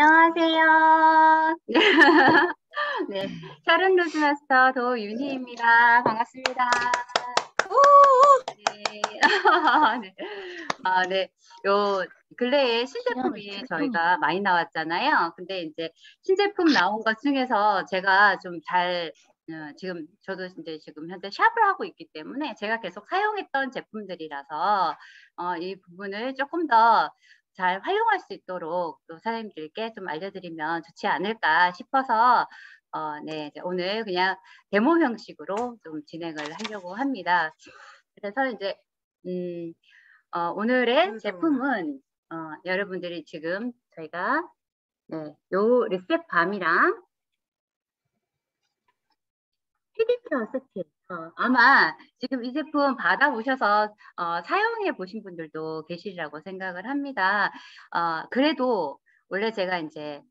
안녕하세요. 네, 샤론 로즈마스터 도윤희입니다. 반갑습니다. 네. 네. 네. 요 근래에 신제품이 저희가 많이 나왔잖아요. 근데 이제 신제품 나온 것 중에서 제가 좀 지금 저도 이제 지금 현재 샵을 하고 있기 때문에 제가 계속 사용했던 제품들이라서 이 부분을 조금 더 잘 활용할 수 있도록 또 사장님들께 좀 알려드리면 좋지 않을까 싶어서 네, 이제 오늘 그냥 데모 형식으로 좀 진행을 하려고 합니다. 그래서 이제 오늘의 제품은 여러분들이 지금 저희가 요 리셋 밤이랑 피디케어 세트예요. 아마 지금 이 제품 받아보셔서 사용해 보신 분들도 계시리라고 생각을 합니다. 그래도 원래 제가 이제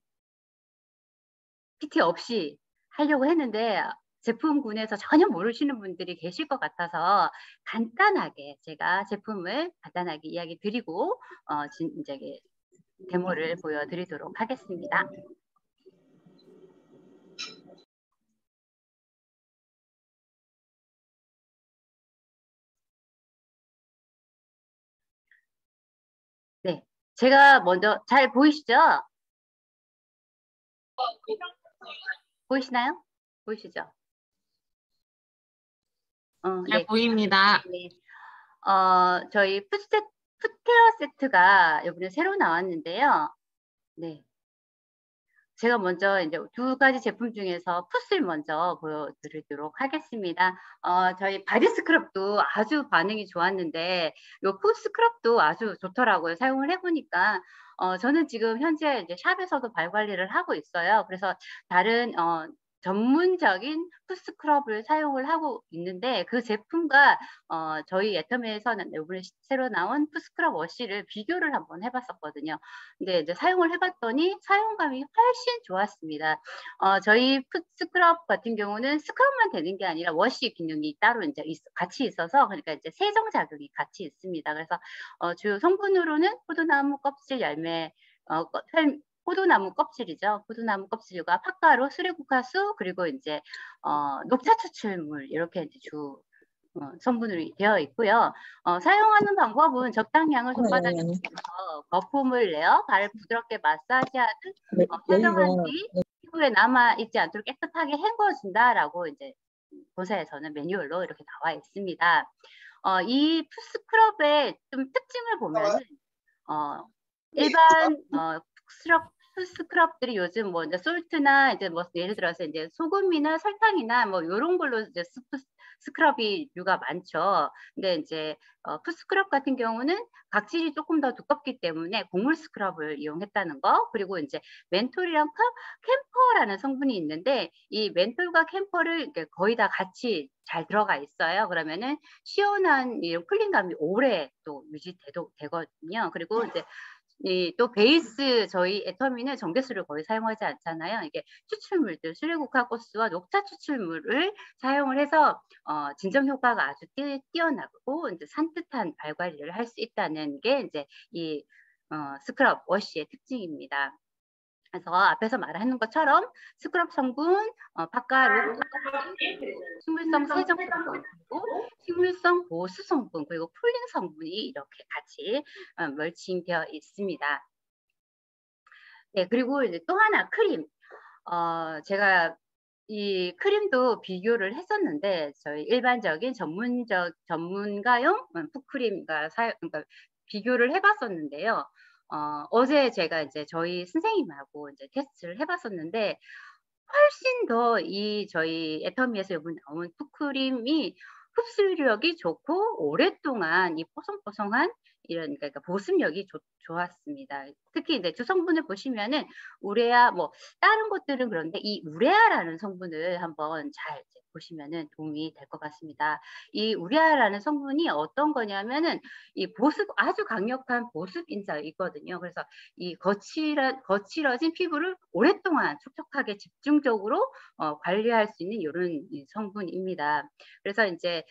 PT 없이 하려고 했는데 제품군에서 전혀 모르시는 분들이 계실 것 같아서 간단하게 제가 제품을 간단하게 이야기 드리고 이제 데모를 보여드리도록 하겠습니다. 네, 제가 먼저 잘 보이시죠? 보이시나요? 보이시죠? 잘 네. 보입니다. 네. 저희 풋케어 세트가 이번에 새로 나왔는데요. 네. 제가 먼저 이제 두 가지 제품 중에서 풋을 먼저 보여드리도록 하겠습니다. 저희 바디 스크럽도 아주 반응이 좋았는데 요 풋 스크럽도 아주 좋더라고요. 사용을 해보니까. 저는 지금 현재 이제 샵에서도 발 관리를 하고 있어요. 그래서 다른 전문적인 풋 스크럽을 사용을 하고 있는데 그 제품과 저희 애터미에서는 이번에 새로 나온 풋 스크럽 워시를 비교를 한번 해봤었거든요. 근데 이제 사용을 해봤더니 사용감이 훨씬 좋았습니다. 저희 풋 스크럽 같은 경우는 스크럽만 되는 게 아니라 워시 기능이 따로 이제 같이 있어서 그러니까 이제 세정 작용이 같이 있습니다. 그래서 주요 성분으로는 포도나무 껍질 열매 포도나무 껍질이죠. 포도나무 껍질과 팥가루, 수리국화수 그리고 이제 녹차 추출물 이렇게 이제 주 성분으로 되어 있고요. 사용하는 방법은 적당량을 손바닥에 넣어서 거품을 내어 발을 부드럽게 마사지하듯 세정한 뒤 피부에 남아 있지 않도록 깨끗하게 헹궈준다라고 이제 본사에서는 매뉴얼로 이렇게 나와 있습니다. 이 풋스크럽의 좀 특징을 보면은 일반 스크럽들이 요즘 뭐 이제 솔트나 이제 뭐 예를 들어서 이제 소금이나 설탕이나 뭐 요런 걸로 이제 스크럽이류가 많죠. 근데 이제 풋스크럽 같은 경우는 각질이 조금 더 두껍기 때문에 곡물 스크럽을 이용했다는 거. 그리고 이제 멘톨이랑 캠퍼라는 성분이 있는데 이 멘톨과 캠퍼를 거의 다 같이 잘 들어가 있어요. 그러면은 시원한 이런 쿨링감이 오래 또 유지되거든요. 그리고 이제 또 베이스 저희 애터미는 정제수를 거의 사용하지 않잖아요. 이게 추출물들 수레국화가스와 녹차 추출물을 사용을 해서 진정 효과가 아주 뛰어나고 이제 산뜻한 발 관리를 할 수 있다는 게 이제 이 스크럽 워시의 특징입니다. 그래서 앞에서 말하는 것처럼 스크럽 성분, 팥가루, 식물성 세정 성분, 그리고 식물성 보수 성분, 그리고 쿨링 성분이 이렇게 같이 멀칭되어 있습니다. 네, 그리고 이제 또 하나 크림. 제가 이 크림도 비교를 했었는데 저희 일반적인 전문가용 풋크림과 그러니까 비교를 해봤었는데요. 어제 제가 이제 저희 선생님하고 이제 테스트를 해봤었는데 훨씬 더 저희 애터미에서 이번 나온 풋크림이 흡수력이 좋고 오랫동안 이 뽀송뽀송한 이런 그러니까 보습력이 좋았습니다. 특히 이제 주성분을 보시면은 우레아 뭐 다른 것들은 그런데 이 우레아라는 성분을 한번 잘 보시면은 도움이 될 것 같습니다. 이 우레아라는 성분이 어떤 거냐면은 이 아주 강력한 보습 인자이거든요. 그래서 이 거칠어진 피부를 오랫동안 촉촉하게 집중적으로 관리할 수 있는 요런 성분입니다. 그래서 인제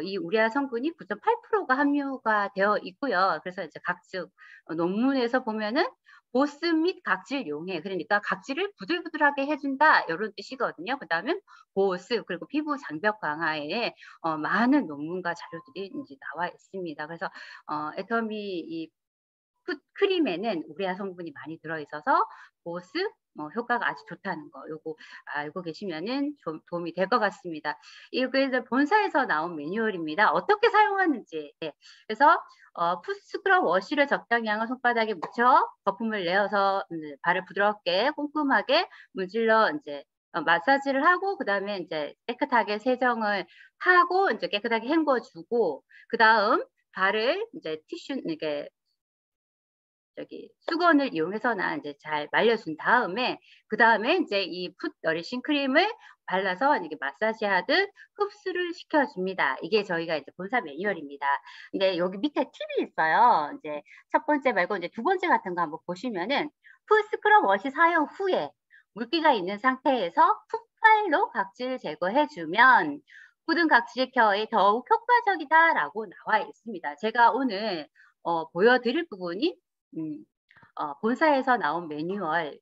이 우레아 성분이 9.8%가 함유가 되어 있고요. 그래서 이제 각즉 논문에서 보면은 보습 및 각질 용해, 그러니까 각질을 부들부들하게 해 준다 요런 뜻이거든요. 그다음에 보습 그리고 피부 장벽 강화에 많은 논문과 자료들이 인제 나와 있습니다. 그래서 애터미 이 풋 크림에는 우레아 성분이 많이 들어 있어서 보습 효과가 아주 좋다는 거, 요거 알고 계시면은 좀 도움이 될 것 같습니다. 이게 이제 본사에서 나온 매뉴얼입니다. 어떻게 사용하는지. 예. 그래서 풋 스크럽 워시를 적당히 양을 손바닥에 묻혀 거품을 내어서 발을 부드럽게 꼼꼼하게 문질러 인제 마사지를 하고, 그다음에 인제 깨끗하게 세정을 하고 인제 깨끗하게 헹궈 주고, 그다음 발을 인제 티슈 이렇게 수건을 이용해서나 인제 잘 말려준 다음에, 그다음에 인제 이 풋 너리싱 크림을 발라서 이렇게 마사지하듯 흡수를 시켜 줍니다. 이게 저희가 이제 본사 매뉴얼입니다. 근데 여기 밑에 팁이 있어요. 인제 첫 번째 말고 인제 두 번째 같은 거 한번 보시면은, 풋 스크럽 워시 사용 후에 물기가 있는 상태에서 풋파일로 각질 제거해 주면 굳은 각질 케어에 더욱 효과적이다라고 나와 있습니다. 제가 오늘 보여 드릴 부분이 음 본사에서 나온 매뉴얼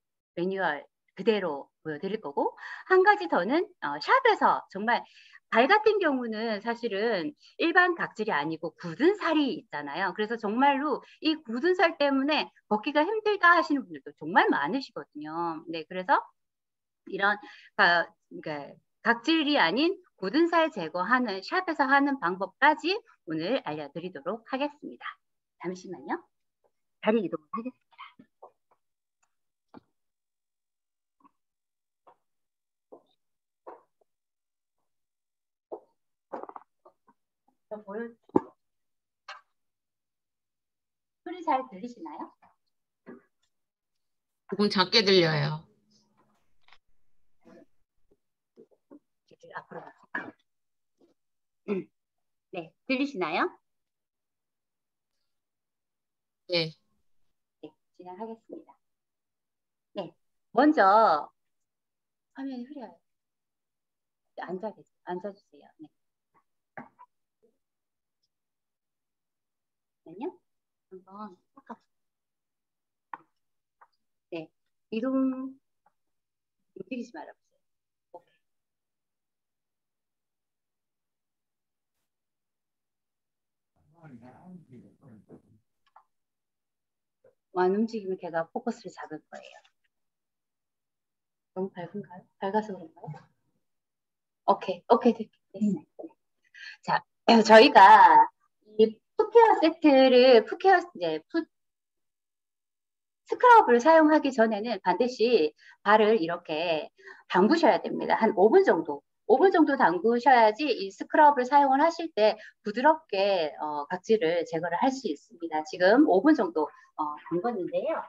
그대로 보여드릴 거고, 한 가지 더는 샵에서 정말 발 같은 경우는 사실은 일반 각질이 아니고 굳은 살이 있잖아요. 그래서 정말로 이 굳은 살 때문에 걷기가 힘들다 하시는 분들도 정말 많으시거든요. 네, 그래서 이런 그러니까 각질이 아닌 굳은 살 제거하는 샵에서 하는 방법까지 오늘 알려드리도록 하겠습니다. 잠시만요. 자리 이동을 하겠습니다. 저 보여 소리 잘 들리시나요? 조금 작게 들려요. 앞으로. 네, 들리시나요? 네. 네, 진행하겠습니다. 네, 먼저 화면이 흐려요. 앉아주세요. 네. 잠깐만요. 한번 네, 이동 움직이지 말아보세요. 오케이. 완 움직이면 걔가 포커스를 잡을 거예요. 너무 밝은가요? 밝아서 그런가요? 오케이, 됐네. 자, 저희가 이 풋케어 세트를 이제 스크럽을 사용하기 전에는 반드시 발을 이렇게 담그셔야 됩니다. 한 5분 정도. 5분 정도 담그셔야지 이 스크럽을 사용을 하실 때 부드럽게 각질을 제거를 할 수 있습니다. 지금 5분 정도 담궜는데요.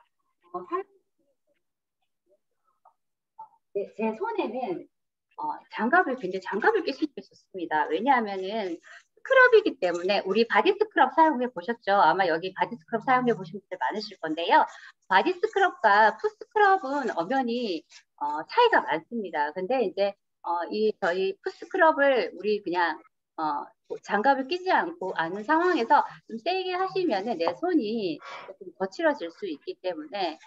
네, 제 손에는 장갑을 끼시는 게 좋습니다. 왜냐하면은 스크럽이기 때문에. 우리 바디 스크럽 사용해 보셨죠? 아마 여기 바디 스크럽 사용해 보신 분들 많으실 건데요. 바디 스크럽과 풋 스크럽은 엄연히 차이가 많습니다. 근데 이제 이 저희 풋 스크럽을 우리 그냥 장갑을 끼지 않고 아는 상황에서 좀 세게 하시면은 내 손이 조금 거칠어질 수 있기 때문에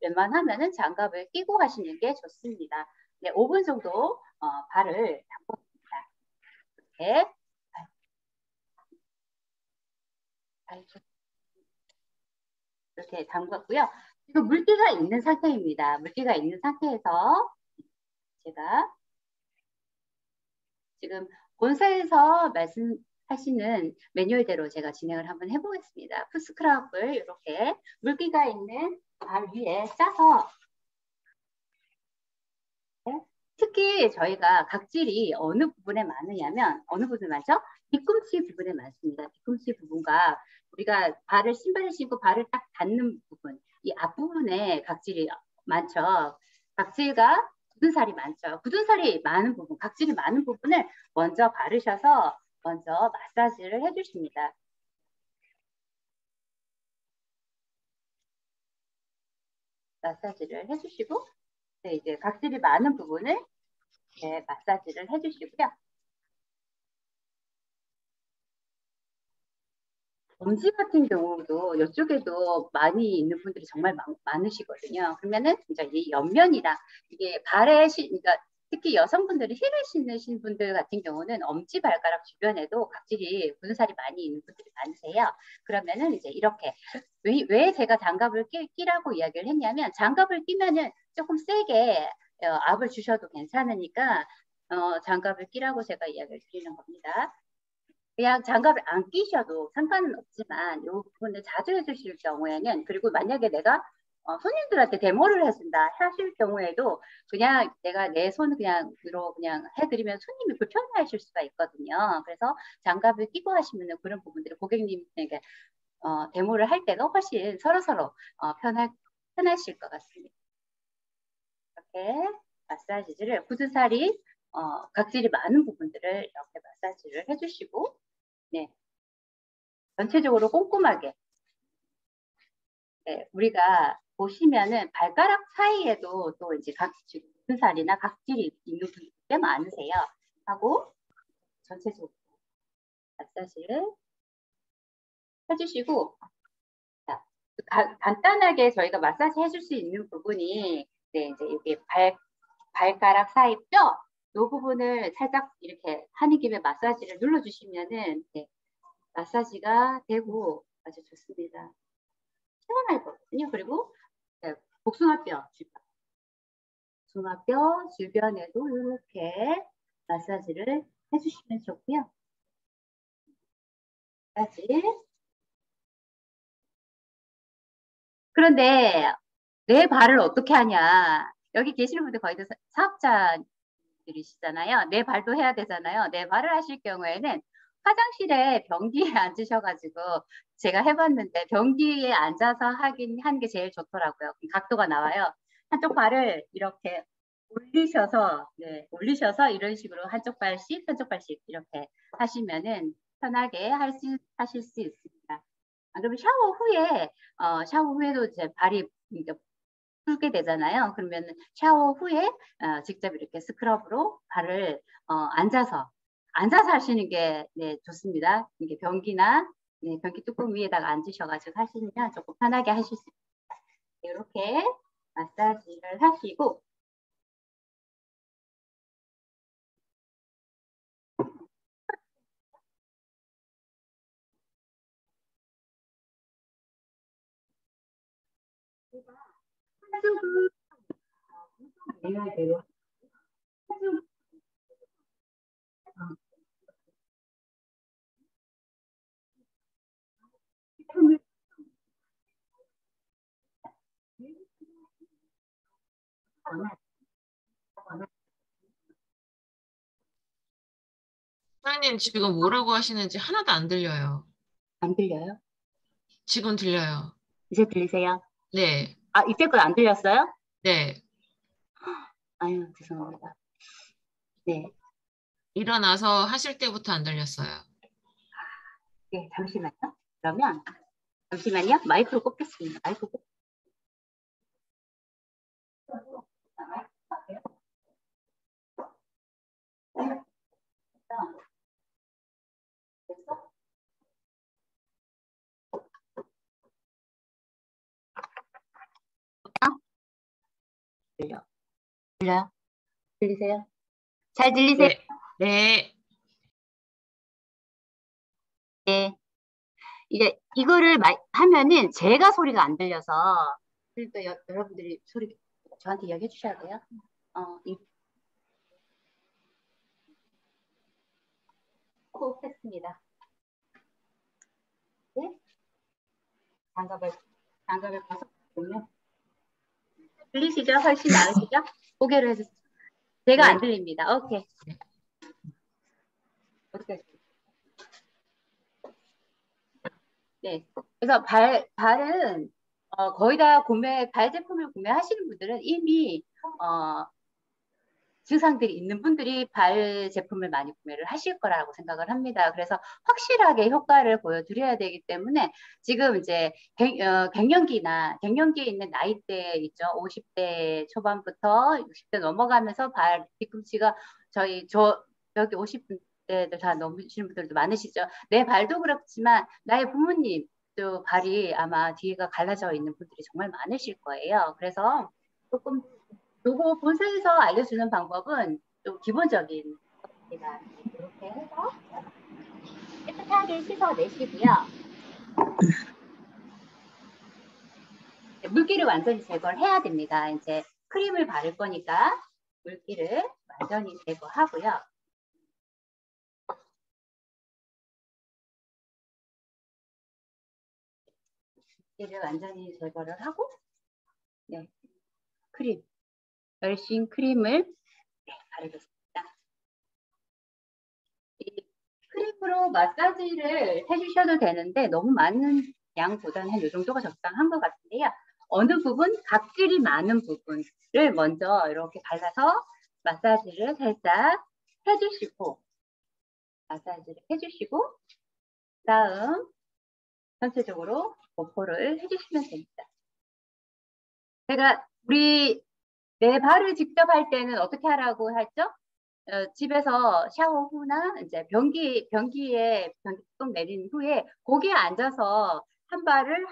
웬만하면은 장갑을 끼고 하시는 게 좋습니다. 네, 5분 정도 발을 담궜습니다. 이렇게 이렇게 담궜고요. 지금 물기가 있는 상태입니다. 물기가 있는 상태에서 제가 지금 본사에서 말씀하시는 매뉴얼대로 제가 진행을 한번 해보겠습니다. 풋스크럽을 이렇게 물기가 있는 발 위에 짜서, 특히 저희가 각질이 어느 부분에 많으냐면, 어느 부분에 많죠? 뒤꿈치 부분에 많습니다. 뒤꿈치 부분과 우리가 신발을 신고 발을 딱 닿는 부분, 이 앞부분에 각질이 많죠. 각질과 굳은 살이 많죠. 굳은 살이 많은 부분, 각질이 많은 부분을 먼저 바르셔서 먼저 마사지를 해주십니다. 마사지를 해주시고, 네, 이제 각질이 많은 부분을 네, 마사지를 해주시고요. 엄지 같은 경우도 이쪽에도 많이 있는 분들이 정말 많으시거든요. 그러면은 진짜 이 옆면이랑 이게 그러니까 특히 여성분들이 힐을 신으신 분들 같은 경우는 엄지 발가락 주변에도 각질이 굳은살이 많이 있는 분들이 많으세요. 그러면은 이제 이렇게 왜 제가 장갑을 끼라고 이야기를 했냐면 장갑을 끼면은 조금 세게 압을 주셔도 괜찮으니까 장갑을 끼라고 제가 이야기를 드리는 겁니다. 그냥 장갑을 안 끼셔도 상관은 없지만 요 부분을 자주 해주실 경우에는 그리고 만약에 내가 손님들한테 데모를 해준다 하실 경우에도 그냥 내가 내 손을 그냥으로 그냥 해드리면 손님이 불편해하실 수가 있거든요. 그래서 장갑을 끼고 하시면 그런 부분들을 고객님에게 데모를 할 때가 훨씬 서로서로 편하실 것 같습니다. 이렇게 마사지를 굳은살이 각질이 많은 부분들을 이렇게 마사지를 해주시고 네, 전체적으로 꼼꼼하게 네, 우리가 보시면은 발가락 사이에도 또 이제 굳은살이나 각질이 있는 분들이 꽤 많으세요. 하고 전체적으로 마사지를 해주시고 자, 간단하게 저희가 마사지 해줄 수 있는 부분이 네, 이제 여기 발가락 사이 뼈 이 부분을 살짝 이렇게 하는 김에 마사지를 눌러주시면은 네, 마사지가 되고 아주 좋습니다. 시원할 거거든요. 그리고 네, 복숭아뼈 주변에도 이렇게 마사지를 해주시면 좋고요. 마사지. 그런데 내 발을 어떻게 하냐? 여기 계시는 분들 거의 다 사업자들이시잖아요. 내 발도 해야 되잖아요. 내 발을 하실 경우에는 화장실에 변기에 앉으셔가지고 제가 해봤는데 변기에 앉아서 하는 게 제일 좋더라고요. 각도가 나와요. 한쪽 발을 이렇게 올리셔서 네, 올리셔서 이런 식으로 한쪽 발씩 이렇게 하시면은 편하게 하실 수 있습니다. 그러면 샤워 후에도 이제 발이 이제 풀게 되잖아요. 그러면 샤워 후에 직접 이렇게 스크럽으로 발을 앉아서 하시는 게 네, 좋습니다. 이게 변기나 네, 변기 뚜껑 위에다가 앉으셔가지고 하시면 조금 편하게 하실 수 있습니다. 이렇게 마사지를 하시고 한쪽은 대로 한쪽은 사장님 지금 뭐라고 하시는지 하나도 안 들려요. 안 들려요? 지금 들려요. 이제 들리세요? 네, 아, 이때껏 안 들렸어요? 네. 아유, 죄송합니다. 네, 일어나서 하실 때부터 안 들렸어요. 네, 잠시만요. 그러면 잠시만요. 마이크로 꽂겠습니다. 마이크로 꽂. 들려. 들려요? 들리세요? 잘 들리세요? 네, 네, 네. 이제 이거를 하면은 제가 소리가 안 들려서 그러니까 여러분들이 소리 저한테 이야기해 주셔야 돼요. 꼭 했습니다. 네? 장갑을 벗어보면 들리시죠? 훨씬 나으시죠? 고개를 해주세요. 제가 안 네. 들립니다. 오케이. 어떻게? 네. 그래서 발은 거의 다 발 제품을 구매하시는 분들은 이미 증상들이 있는 분들이 발 제품을 많이 구매를 하실 거라고 생각을 합니다. 그래서 확실하게 효과를 보여드려야 되기 때문에 지금 이제 갱년기에 있는 나이대 있죠. 50대 초반부터 60대 넘어가면서 발 뒤꿈치가 여기 50대들 다 넘으시는 분들도 많으시죠. 내 발도 그렇지만 나의 부모님 또 발이 아마 뒤가 갈라져 있는 분들이 정말 많으실 거예요. 그래서 조금 요거 본사에서 알려주는 방법은 좀 기본적인 겁니다. 이렇게 해서 깨끗하게 씻어내시고요. 물기를 완전히 제거를 해야 됩니다. 이제 크림을 바를 거니까 물기를 완전히 제거하고요. 물기를 완전히 제거를 하고, 네, 열신 크림을 바르겠습니다. 이 크림으로 마사지를 해주셔도 되는데 너무 많은 양보다는 한 이 정도가 적당한 것 같은데요. 어느 부분, 각질이 많은 부분을 먼저 이렇게 발라서 마사지를 살짝 해주시고, 그다음 전체적으로 보포를 해주시면 됩니다. 제가 내 발을 직접 할 때는 어떻게 하라고 했죠? 집에서 샤워 후나 이제 변기에 뚜껑 내린 후에 거기에 앉아서 한 발씩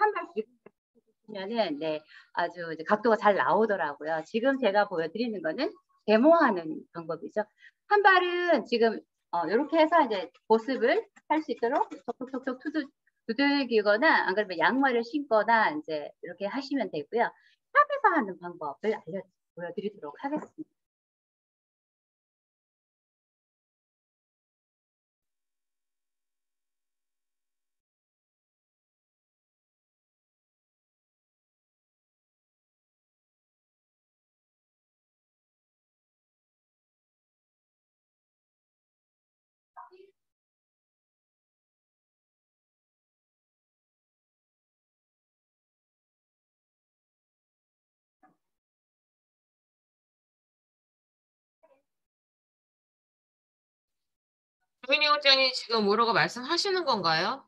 하면은 네, 아주 이제 각도가 잘 나오더라고요. 지금 제가 보여드리는 거는 데모하는 방법이죠. 한 발은 지금 이렇게 해서 이제 보습을 할 수 있도록 톡톡톡톡 두들기거나 안 그러면 양말을 신거나 이제 이렇게 하시면 되고요. 샵에서 하는 방법을 보여드리도록 하겠습니다. 조민희 원장님 지금 뭐라고 말씀하시는 건가요?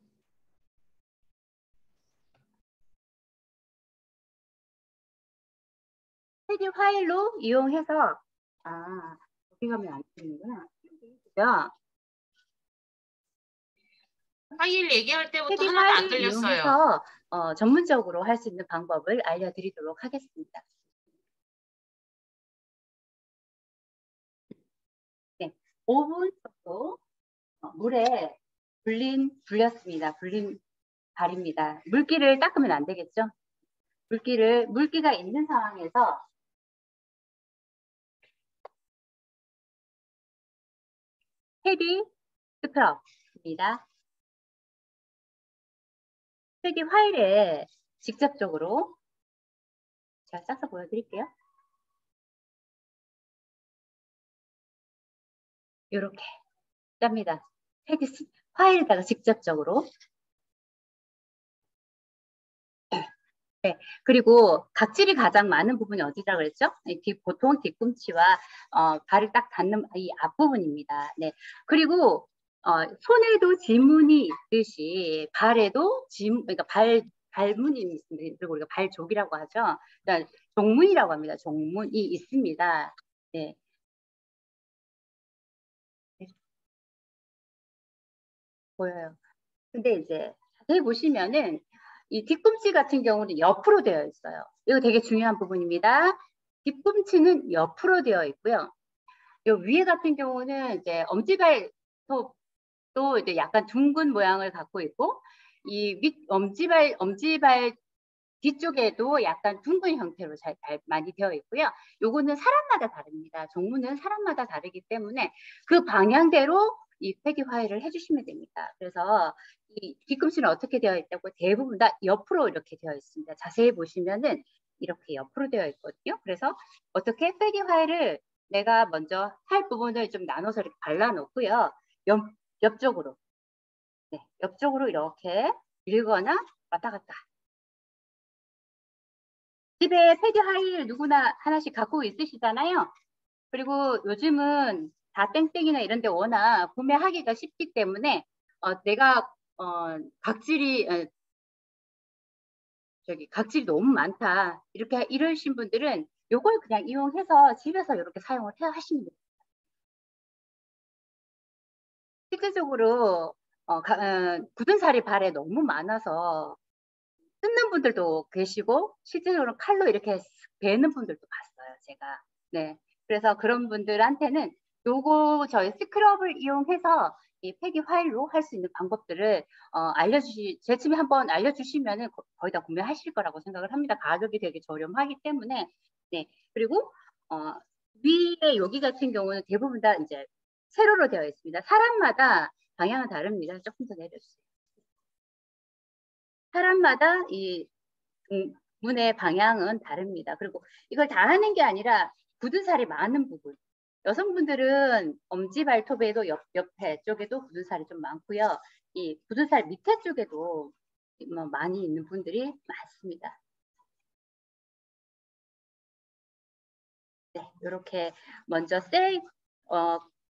세계 파일로 이용해서 여기 가면 안 되는구나. 그죠? 파일 얘기할 때부터 세계 하나도 안 파일을 들렸어요. 이용해서 전문적으로 할 수 있는 방법을 알려드리도록 하겠습니다. 네, 5분 정도 물에 불렸습니다. 불린 발입니다. 물기를 닦으면 안 되겠죠? 물기가 있는 상황에서 헤비 스크럽입니다. 헤비 화일에 직접적으로 제가 싹싹 보여드릴게요. 이렇게 짭니다. 헤비 화일에다가 직접적으로. 네, 그리고 각질이 가장 많은 부분이 어디라 그랬죠? 보통 뒤꿈치와 발을 딱 닿는 이 앞부분입니다. 네, 그리고 손에도 지문이 있듯이 발에도 그러니까 발문이 있습니다. 그리고 우리가 발족이라고 하죠. 그러니까 종문이라고 합니다. 종문이 있습니다. 네. 보여요. 근데 이제 자세히 보시면은 이 뒤꿈치 같은 경우는 옆으로 되어 있어요. 이거 되게 중요한 부분입니다. 뒤꿈치는 옆으로 되어 있고요. 요 위에 같은 경우는 이제 엄지발도 이제 약간 둥근 모양을 갖고 있고 이 엄지발 뒤쪽에도 약간 둥근 형태로 잘 많이 되어 있고요. 요거는 사람마다 다릅니다. 종문은 사람마다 다르기 때문에 그 방향대로 이 회기 화해를 해주시면 됩니다. 그래서 이 뒤꿈치는 어떻게 되어 있다고 대부분 다 옆으로 이렇게 되어 있습니다. 자세히 보시면은 이렇게 옆으로 되어 있거든요. 그래서 어떻게 회기 화해를 내가 먼저 할 부분을 좀 나눠서 이렇게 발라놓고요. 옆쪽으로, 네, 옆쪽으로 이렇게 밀거나 왔다 갔다. 집에 패드 하이힐 누구나 하나씩 갖고 있으시잖아요. 그리고 요즘은 다 땡땡이나 이런 데 워낙 구매하기가 쉽기 때문에 내가 각질이 각질이 너무 많다. 이렇게 이러신 분들은 요걸 그냥 이용해서 집에서 이렇게 사용을 하시면 돼요. 실질적으로 굳은 살이 발에 너무 많아서 뜯는 분들도 계시고 실질적으로 칼로 이렇게 베는 분들도 봤어요, 제가. 네. 그래서 그런 분들한테는 요거 저희 스크럽을 이용해서 이 폐기 화일로 할 수 있는 방법들을 제침에 한번 알려주시면은 거의 다 구매하실 거라고 생각을 합니다. 가격이 되게 저렴하기 때문에. 네. 그리고 위에 여기 같은 경우는 대부분 다 이제 세로로 되어 있습니다. 사람마다 방향은 다릅니다. 조금 더 내려주세요. 사람마다 이 문의 방향은 다릅니다. 그리고 이걸 다 하는 게 아니라 굳은 살이 많은 부분. 여성분들은 엄지 발톱에도 옆에 쪽에도 굳은 살이 좀 많고요. 이 굳은 살 밑에 쪽에도 뭐 많이 있는 분들이 많습니다. 네, 이렇게 먼저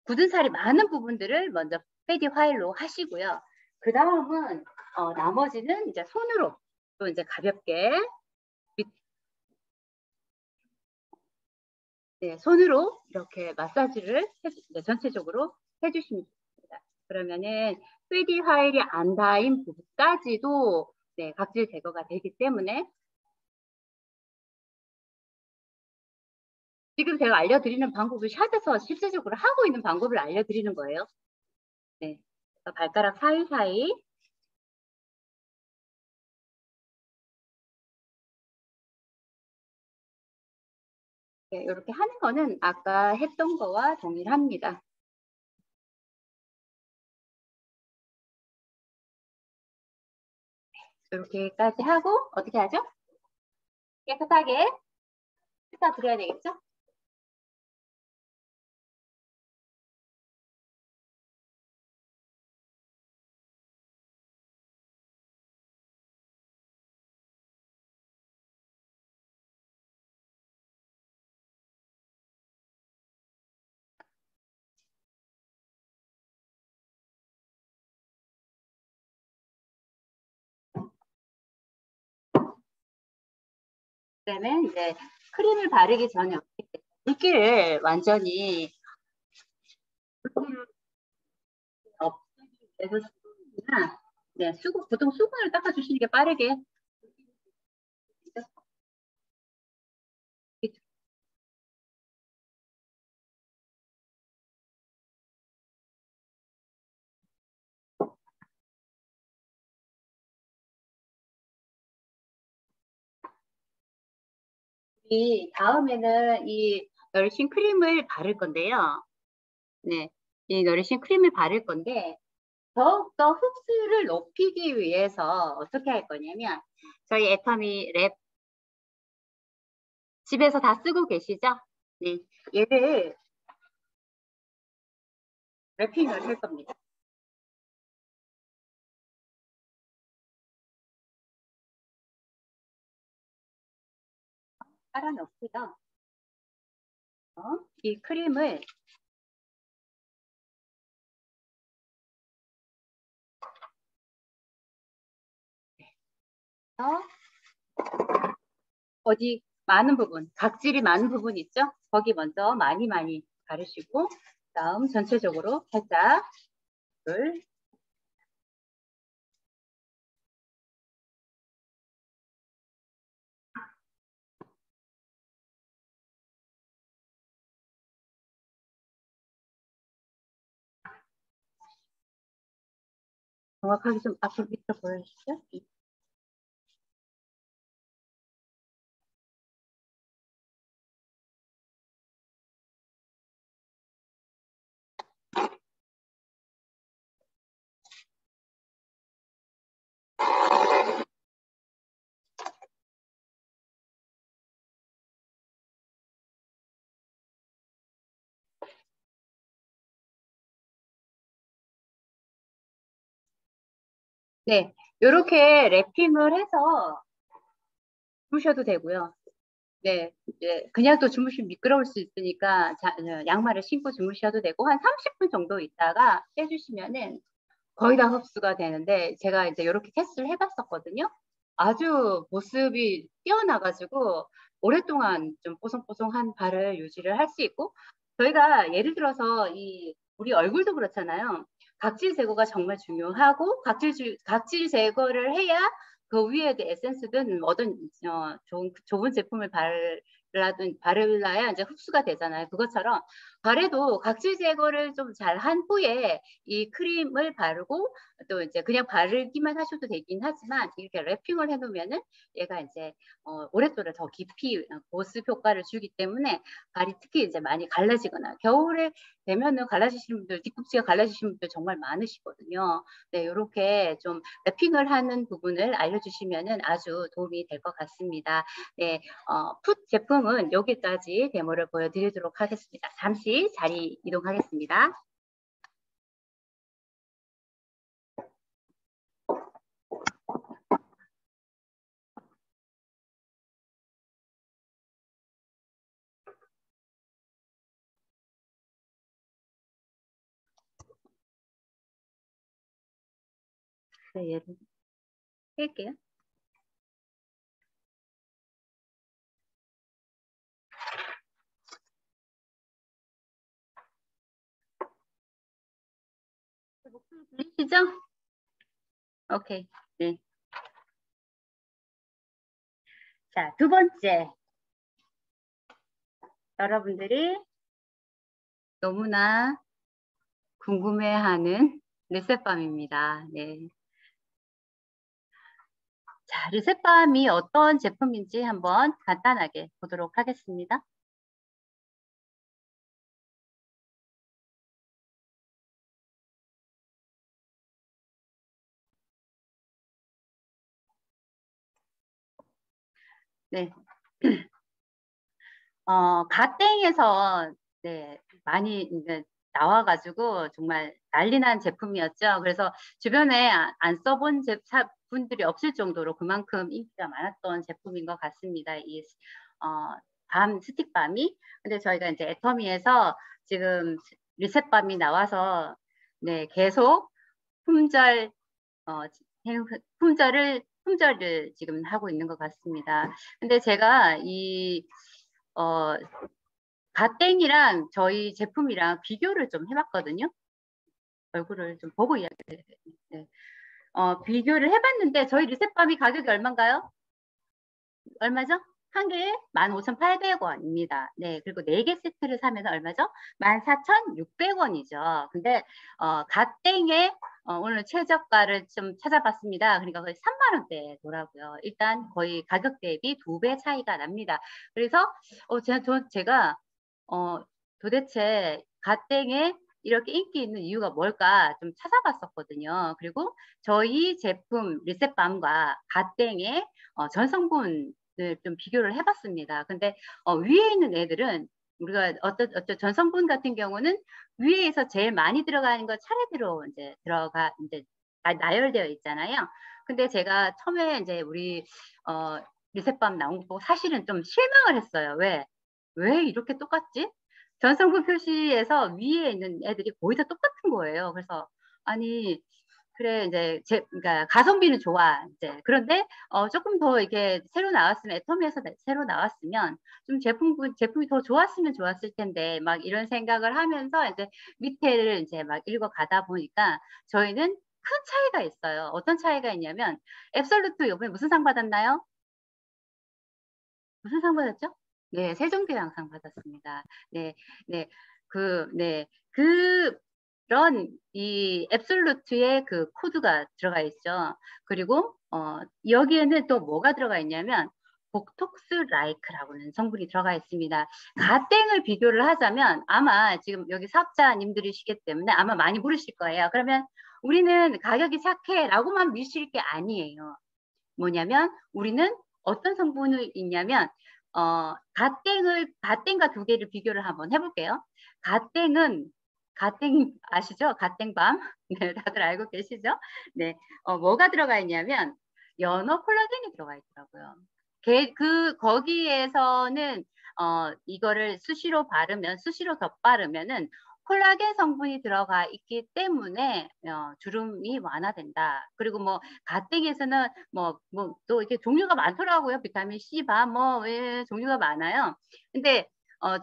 굳은 살이 많은 부분들을 먼저 패디 화일로 하시고요. 그 다음은 나머지는 이제 손으로 또 이제 가볍게 네, 손으로 이렇게 마사지를 전체적으로 해주시면 됩니다. 그러면은 패디 화일이 안 닿인 부분까지도 네, 각질 제거가 되기 때문에 지금 제가 알려드리는 방법을 샵에서 실질적으로 하고 있는 방법을 알려드리는 거예요. 네, 발가락 사이사이 네, 이렇게 하는 거는 아까 했던 거와 동일합니다. 이렇게까지 하고 어떻게 하죠? 깨끗하게 씻어드려야 되겠죠? 그다음에 이제 크림을 바르기 전에 물기를 완전히 없애서 수분이나 네, 보통 수분을 닦아주시는 게 빠르게 이 다음에는 이 너리싱 크림을 바를 건데요. 네, 이 너리싱 크림을 바를 건데 더욱더 흡수를 높이기 위해서 어떻게 할 거냐면 저희 애터미 랩 집에서 다 쓰고 계시죠? 네, 얘를 랩핑을 할 겁니다. 깔아 넣고요. 이 크림을 어디 많은 부분, 각질이 많은 부분 있죠? 거기 먼저 많이 바르시고 다음 전체적으로 살짝 물 정확하게 좀 앞으로 밑으로 보여주시죠? 네, 이렇게 랩핑을 해서 두셔도 되고요. 네, 이제 그냥 또 주무시면 미끄러울 수 있으니까 양말을 신고 주무셔도 되고 한 30분 정도 있다가 빼주시면은 거의 다 흡수가 되는데 제가 이제 이렇게 테스트를 해봤었거든요. 아주 모습이 뛰어나가지고 오랫동안 좀 뽀송뽀송한 발을 유지를 할 수 있고 저희가 예를 들어서 이 우리 얼굴도 그렇잖아요. 각질 제거가 정말 중요하고 각질 제거를 해야 그 위에 에센스든 뭐든 좋은 제품을 바르라야 이제 흡수가 되잖아요. 그것처럼 발에도 각질 제거를 좀 잘 한 후에 이 크림을 바르고 또 이제 그냥 바르기만 하셔도 되긴 하지만 이렇게 랩핑을 해놓으면은 얘가 이제 오랫동안 더 깊이 보습 효과를 주기 때문에 발이 특히 이제 많이 갈라지거나 겨울에 되면은 갈라지시는 분들, 뒤꿈치가 갈라지시는 분들 정말 많으시거든요. 네, 이렇게 좀 랩핑을 하는 부분을 알려주시면은 아주 도움이 될 것 같습니다. 네, 풋 제품은 여기까지 데모를 보여드리도록 하겠습니다. 잠시 자리 이동하겠습니다. 네, 얘를 뺄게요. 목소리 들리시죠? 오케이. 네. 자, 두 번째. 여러분들이 너무나 궁금해하는 리셋밤입니다. 네. 자, 리셋밤이 어떤 제품인지 한번 간단하게 보도록 하겠습니다. 네. 가땡에서 네, 많이 이제 나와가지고 정말 난리난 제품이었죠. 그래서 주변에 안 써본 분들이 없을 정도로 그만큼 인기가 많았던 제품인 것 같습니다. 이 스틱밤이. 근데 저희가 이제 애터미에서 지금 리셋밤이 나와서 네, 계속 품절 품절을 지금 하고 있는 것 같습니다. 근데 제가 가땡이랑 저희 제품이랑 비교를 좀 해봤거든요. 얼굴을 좀 보고 이야기를 네. 비교를 해봤는데 저희 리셋밤이 가격이 얼마인가요? 얼마죠? 한 개에 15,800원입니다. 네, 그리고 4개 세트를 사면 얼마죠? 14,600원이죠. 근데 갓땡에 오늘 최저가를 좀 찾아봤습니다. 그러니까 거의 3만 원대더라고요. 일단 거의 가격 대비 2배 차이가 납니다. 그래서 제가 도대체 갓땡에 이렇게 인기 있는 이유가 뭘까 좀 찾아봤었거든요. 그리고 저희 제품 리셋밤과 갓땡의 전성분을 좀 비교를 해봤습니다. 근데 위에 있는 애들은 우리가 어떤 전성분 같은 경우는 위에서 제일 많이 들어가는 거 차례대로 이제 나열되어 있잖아요. 근데 제가 처음에 이제 우리 리셋밤 나온 거 보고 사실은 좀 실망을 했어요. 왜 이렇게 똑같지? 전성분 표시에서 위에 있는 애들이 거의 다 똑같은 거예요. 그래서 아니 그래 이제 그러니까 가성비는 좋아 이제 그런데 조금 더 이게 새로 나왔으면 애터미에서 새로 나왔으면 좀 제품이 더 좋았으면 좋았을 텐데 막 이런 생각을 하면서 이제 밑에를 이제 막 읽어 가다 보니까 저희는 큰 차이가 있어요. 어떤 차이가 있냐면 앱솔루트 이번에 무슨 상 받았나요? 무슨 상 받았죠? 네, 세종대왕상 받았습니다. 네, 네, 네, 그런 이 앱솔루트의 그 코드가 들어가 있죠. 그리고 여기에는 또 뭐가 들어가 있냐면 복톡스 라이크라고는 성분이 들어가 있습니다. 가땡을 비교를 하자면 아마 지금 여기 사업자님들이시기 때문에 아마 많이 모르실 거예요. 그러면 우리는 가격이 착해라고만 미실 게 아니에요. 뭐냐면 우리는 어떤 성분이 있냐면 가땡과 두 개를 비교를 한번 해볼게요. 가땡 아시죠? 가땡밤. 네, 다들 알고 계시죠? 네, 뭐가 들어가 있냐면 연어 콜라겐이 들어가 있더라고요. 거기에서는 이거를 수시로 바르면 수시로 덧바르면은 콜라겐 성분이 들어가 있기 때문에 주름이 완화된다. 그리고 뭐 가땡에서는 뭐 또 이렇게 종류가 많더라고요. 비타민 C 바 뭐 예, 종류가 많아요. 근데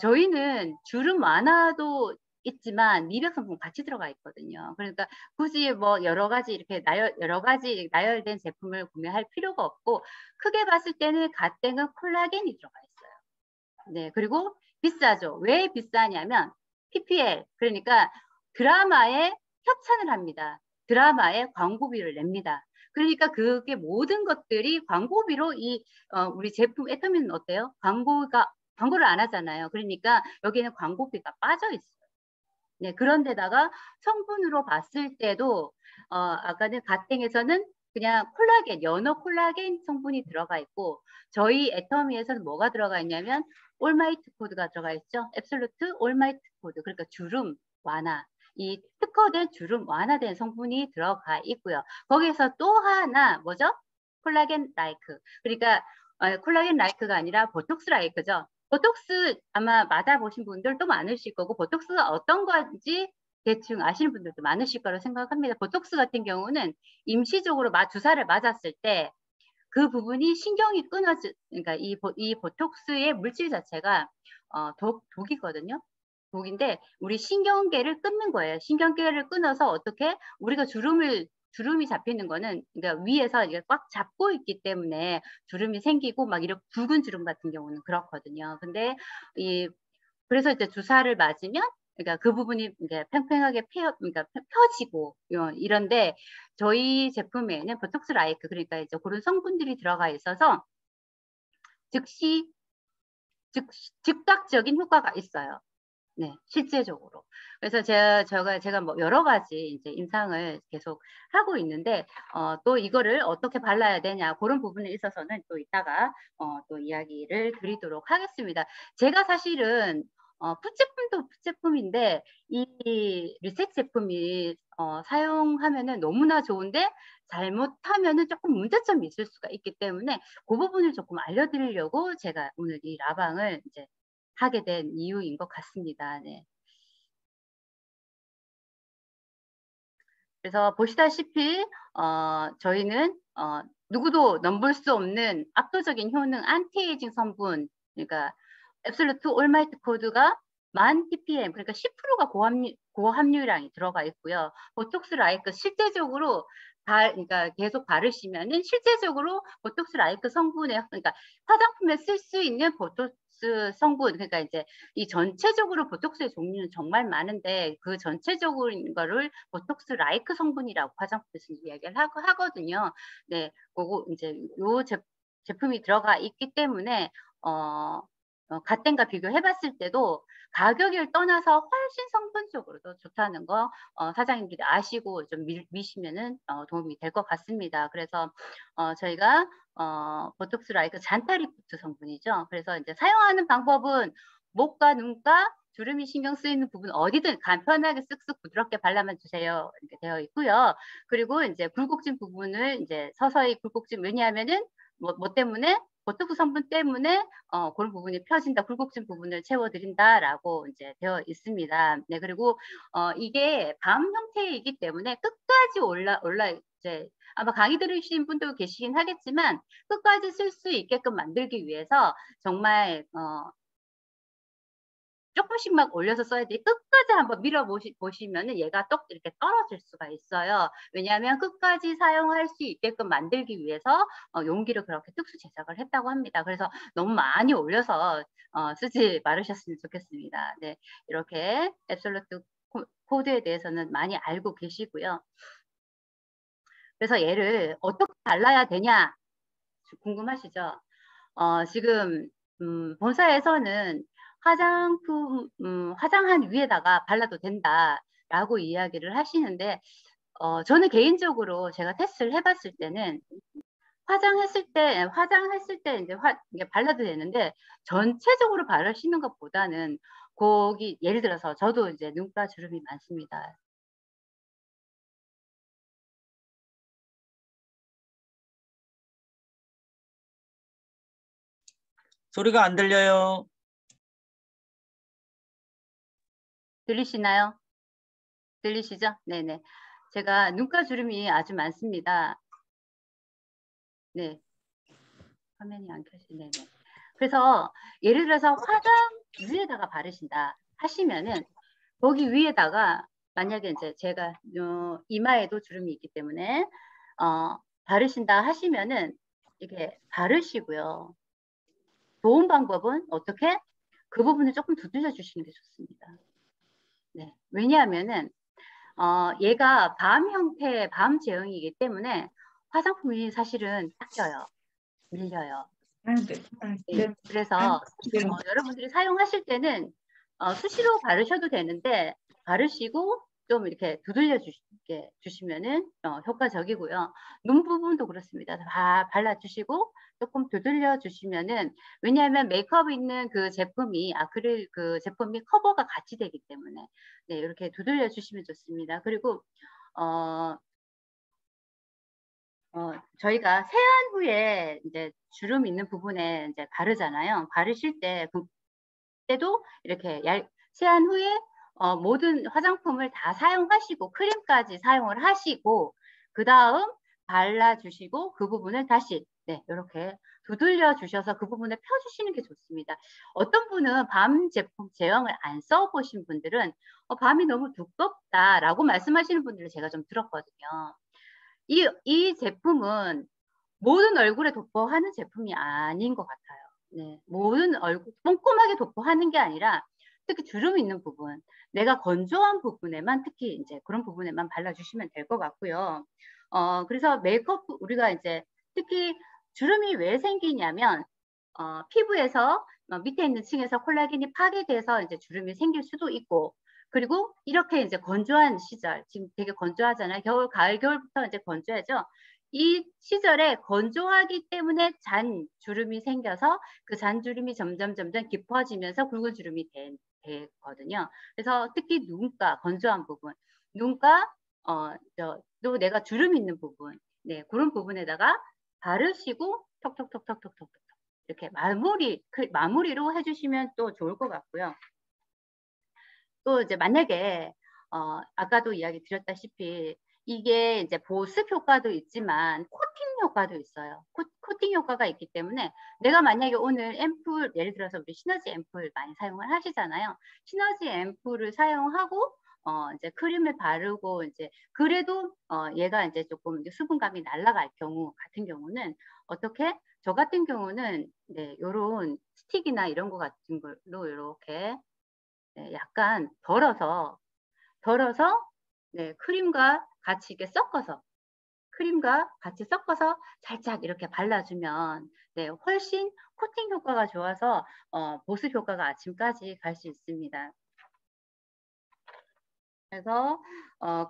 저희는 주름 완화도 있지만 미백 성분 같이 들어가 있거든요. 그러니까 굳이 뭐 여러 가지 이렇게 여러 가지 나열된 제품을 구매할 필요가 없고 크게 봤을 때는 가땡은 콜라겐이 들어가 있어요. 네, 그리고 비싸죠. 왜 비싸냐면 PPL, 그러니까 드라마에 협찬을 합니다. 드라마에 광고비를 냅니다. 그러니까 그게 모든 것들이 광고비로 우리 제품 애터미는 어때요? 광고를 안 하잖아요. 그러니까 여기는 광고비가 빠져 있어요. 네, 그런데다가 성분으로 봤을 때도 아까는 가땡에서는 그냥 콜라겐, 연어 콜라겐 성분이 들어가 있고 저희 애터미에서는 뭐가 들어가 있냐면 올마이트 코드가 들어가 있죠. 앱솔루트 올마이트 코드. 그러니까 주름 완화. 이 특허된 주름 완화된 성분이 들어가 있고요. 거기에서 또 하나 뭐죠? 콜라겐 라이크. 그러니까 콜라겐 라이크가 아니라 보톡스 라이크죠. 보톡스 아마 맞아보신 분들도 많으실 거고 보톡스가 어떤 건지 대충 아시는 분들도 많으실 거라고 생각합니다. 보톡스 같은 경우는 임시적으로 주사를 맞았을 때 그 부분이 신경이 그러니까 이 보톡스의 물질 자체가 독이거든요. 독인데 우리 신경계를 끊는 거예요. 신경계를 끊어서 어떻게 우리가 주름이 잡히는 거는 그러니까 위에서 이게 꽉 잡고 있기 때문에 주름이 생기고 막 이런 붉은 주름 같은 경우는 그렇거든요. 근데 그래서 이제 주사를 맞으면 그러니까 그 부분이 이제 팽팽하게 그러니까 펴지고 이런데 저희 제품에는 보톡스 라이크 그러니까 이제 그런 성분들이 들어가 있어서 즉각적인 효과가 있어요. 네, 실제적으로. 그래서 제가 뭐 여러 가지 이제 임상을 계속 하고 있는데, 또 이거를 어떻게 발라야 되냐, 그런 부분에 있어서는 또 이따가, 또 이야기를 드리도록 하겠습니다. 제가 사실은, 풋제품도 풋제품인데, 이 리셋 제품이, 사용하면은 너무나 좋은데, 잘못하면은 조금 문제점이 있을 수가 있기 때문에, 그 부분을 조금 알려드리려고 제가 오늘 이 라방을 이제 하게 된 이유인 것 같습니다. 네. 그래서 보시다시피 저희는 누구도 넘볼 수 없는 압도적인 효능 안티에이징 성분 그러니까 앱솔루트 올마이트 코드가 1000ppm 그러니까 10%가 고함유량이 들어가 있고요. 보톡스 라이크 실제적으로 그러니까 계속 바르시면은 실제적으로 보톡스 라이크 성분에 그러니까 화장품에 쓸 수 있는 보톡스 성분 그러니까 이제 이 전체적으로 보톡스의 종류는 정말 많은데 그 전체적인 거를 보톡스 라이크 성분이라고 화장품에서 이야기를 하거든요. 네, 그거 이제 요 제품이 들어가 있기 때문에 가땡과 비교해봤을 때도 가격을 떠나서 훨씬 성분적으로도 좋다는 거 사장님들이 아시고 좀 미시면은 도움이 될 것 같습니다. 그래서 저희가 보톡스 라이크 잔타리프트 성분이죠. 그래서 이제 사용하는 방법은 목과 눈가 주름이 신경 쓰이는 부분 어디든 간편하게 쓱쓱 부드럽게 발라만 주세요. 이렇게 되어 있고요. 그리고 이제 굴곡진 부분을 이제 서서히 굴곡진 왜냐하면은 뭐 때문에 보톡스 성분 때문에 그런 부분이 펴진다, 굴곡진 부분을 채워드린다라고 이제 되어 있습니다. 네, 그리고 이게 밤 형태이기 때문에 끝까지 이제 아마 강의 들으신 분도 계시긴 하겠지만 끝까지 쓸 수 있게끔 만들기 위해서 정말 조금씩 막 올려서 써야 돼. 끝까지 한번 보시면은 얘가 똑 이렇게 떨어질 수가 있어요. 왜냐하면 끝까지 사용할 수 있게끔 만들기 위해서 용기를 그렇게 특수 제작을 했다고 합니다. 그래서 너무 많이 올려서 쓰지 말으셨으면 좋겠습니다. 네, 이렇게 앱솔루트 코드에 대해서는 많이 알고 계시고요. 그래서 얘를 어떻게 발라야 되냐 궁금하시죠? 지금 본사에서는 화장한 위에다가 발라도 된다라고 이야기를 하시는데 저는 개인적으로 제가 테스트를 해봤을 때는 화장했을 때 이게 발라도 되는데 전체적으로 바르시는 것보다는 거기 예를 들어서 저도 이제 눈가 주름이 많습니다. 소리가 안 들려요. 들리시나요? 들리시죠? 네네. 제가 눈가 주름이 아주 많습니다. 네. 화면이 안 켜지네. 네네. 그래서 예를 들어서 화장 위에다가 바르신다 하시면은 거기 위에다가 만약에 이제 제가 이마에도 주름이 있기 때문에 바르신다 하시면은 이렇게 바르시고요. 좋은 방법은 어떻게? 그 부분을 조금 두들겨 주시는 게 좋습니다. 네. 왜냐하면은 얘가 밤 형태의 밤 제형이기 때문에 화장품이 사실은 닦여요. 밀려요. 네. 그래서 여러분들이 사용하실 때는 수시로 바르셔도 되는데 바르시고 좀 이렇게 두들겨 주시면은 효과적이고요. 눈 부분도 그렇습니다. 다 발라주시고 조금 두들려 주시면은 왜냐하면 메이크업 있는 그 제품이 아크릴 그 제품이 커버가 같이 되기 때문에 네 이렇게 두들려 주시면 좋습니다. 그리고 저희가 세안 후에 이제 주름 있는 부분에 이제 바르잖아요. 바르실 때 그때도 이렇게 세안 후에 모든 화장품을 다 사용하시고 크림까지 사용을 하시고 그 다음 발라주시고 그 부분을 다시 네 이렇게 두들려 주셔서 그 부분을 펴주시는 게 좋습니다. 어떤 분은 밤 제품 제형을 안 써보신 분들은 밤이 너무 두껍다라고 말씀하시는 분들을 제가 좀 들었거든요. 이 제품은 모든 얼굴에 도포하는 제품이 아닌 것 같아요. 네, 모든 얼굴 꼼꼼하게 도포하는 게 아니라 특히 주름 있는 부분, 내가 건조한 부분에만 특히 이제 그런 부분에만 발라주시면 될 것 같고요. 그래서 메이크업 우리가 이제 특히 주름이 왜 생기냐면 피부에서 밑에 있는 층에서 콜라겐이 파괴돼서 이제 주름이 생길 수도 있고 그리고 이렇게 이제 건조한 시절, 지금 되게 건조하잖아요. 겨울, 가을, 겨울부터 이제 건조하죠. 이 시절에 건조하기 때문에 잔 주름이 생겨서 그 잔 주름이 점점 깊어지면서 굵은 주름이 되거든요. 그래서 특히 눈가, 건조한 부분, 눈가, 또 내가 주름 있는 부분, 네, 그런 부분에다가 바르시고 톡톡톡톡톡톡 이렇게 마무리로 해주시면 또 좋을 것 같고요. 또 이제 만약에 아까도 이야기 드렸다시피 이게 이제 보습 효과도 있지만 코팅 효과도 있어요. 코팅 효과가 있기 때문에 내가 만약에 오늘 앰플 예를 들어서 우리 시너지 앰플 많이 사용을 하시잖아요. 시너지 앰플을 사용하고 이제 크림을 바르고 이제 그래도 얘가 이제 조금 이제 수분감이 날아갈 경우 같은 경우는 어떻게 저 같은 경우는 네 요런 스틱이나 이런 거 같은 걸로 이렇게 네, 약간 덜어서 네, 크림과 같이 이렇게 섞어서 살짝 이렇게 발라주면 네, 훨씬 코팅 효과가 좋아서 보습 효과가 아침까지 갈 수 있습니다. 그래서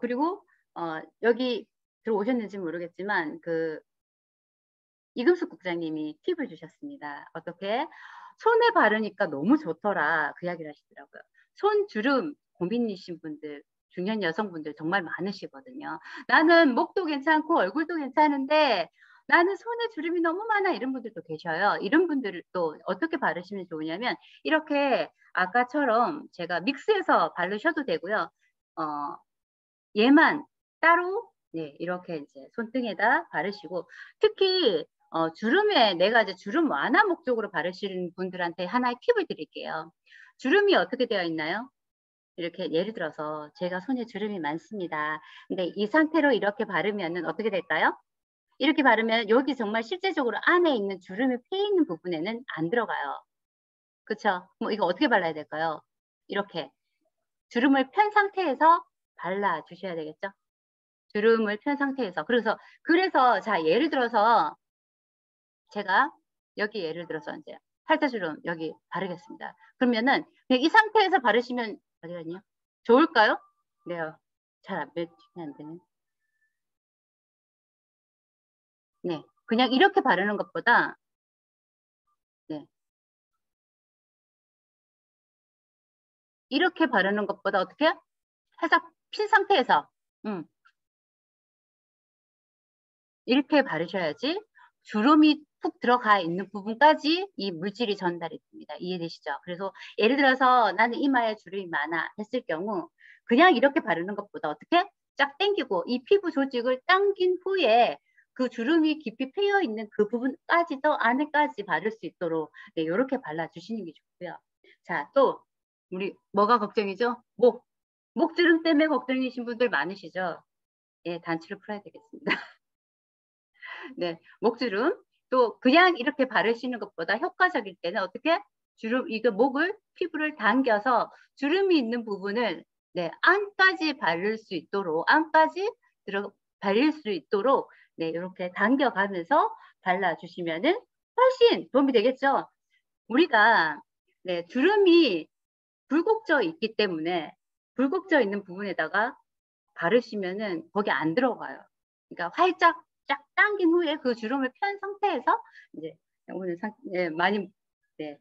그리고 여기 들어오셨는지 모르겠지만 그 이금숙 국장님이 팁을 주셨습니다. 어떻게? 손에 바르니까 너무 좋더라 그 이야기를 하시더라고요. 손 주름 고민이신 분들 중년 여성분들 정말 많으시거든요. 나는 목도 괜찮고 얼굴도 괜찮은데 나는 손에 주름이 너무 많아 이런 분들도 계셔요. 이런 분들을 또 어떻게 바르시면 좋으냐면 이렇게 아까처럼 제가 믹스해서 바르셔도 되고요. 얘만 따로 네, 이렇게 이제 손등에다 바르시고 특히 주름에 내가 이제 주름 완화 목적으로 바르시는 분들한테 하나의 팁을 드릴게요. 주름이 어떻게 되어 있나요? 이렇게 예를 들어서 제가 손에 주름이 많습니다. 근데 이 상태로 이렇게 바르면은 어떻게 될까요? 이렇게 바르면 여기 정말 실제적으로 안에 있는 주름이 피어 있는 부분에는 안 들어가요. 그렇죠? 뭐 이거 어떻게 발라야 될까요? 이렇게 주름을 편 상태에서 발라 주셔야 되겠죠? 주름을 편 상태에서 그래서 자 예를 들어서 제가 여기 예를 들어서 이제 팔자주름 여기 바르겠습니다. 그러면은 그냥 이 상태에서 바르시면 어디 갔냐? 좋을까요? 네, 잘 안 되네. 네, 그냥 이렇게 바르는 것보다 네, 이렇게 바르는 것보다 어떻게? 살짝 핀 상태에서 이렇게 바르셔야지 주름이 푹 들어가 있는 부분까지 이 물질이 전달이 됩니다. 이해되시죠? 그래서 예를 들어서 나는 이마에 주름이 많아 했을 경우 그냥 이렇게 바르는 것보다 어떻게 쫙 당기고 이 피부 조직을 당긴 후에 그 주름이 깊이 패여 있는 그 부분까지도 안에까지 바를 수 있도록 네, 이렇게 발라주시는 게 좋고요. 자, 또 우리 뭐가 걱정이죠? 목주름 때문에 걱정이신 분들 많으시죠? 예, 단추를 풀어야 되겠습니다. 네, 목주름. 또 그냥 이렇게 바르시는 것보다 효과적일 때는 어떻게? 이거 피부를 당겨서 주름이 있는 부분을 네, 안까지 바를 수 있도록, 바를 수 있도록 네, 이렇게 당겨가면서 발라주시면은 훨씬 도움이 되겠죠? 우리가 네, 주름이 굴곡져 있기 때문에 굴곡져 있는 부분에다가 바르시면은 거기 안 들어가요. 그러니까 활짝 쫙 당긴 후에 그 주름을 편 상태에서 이제 오늘 네, 많이 네.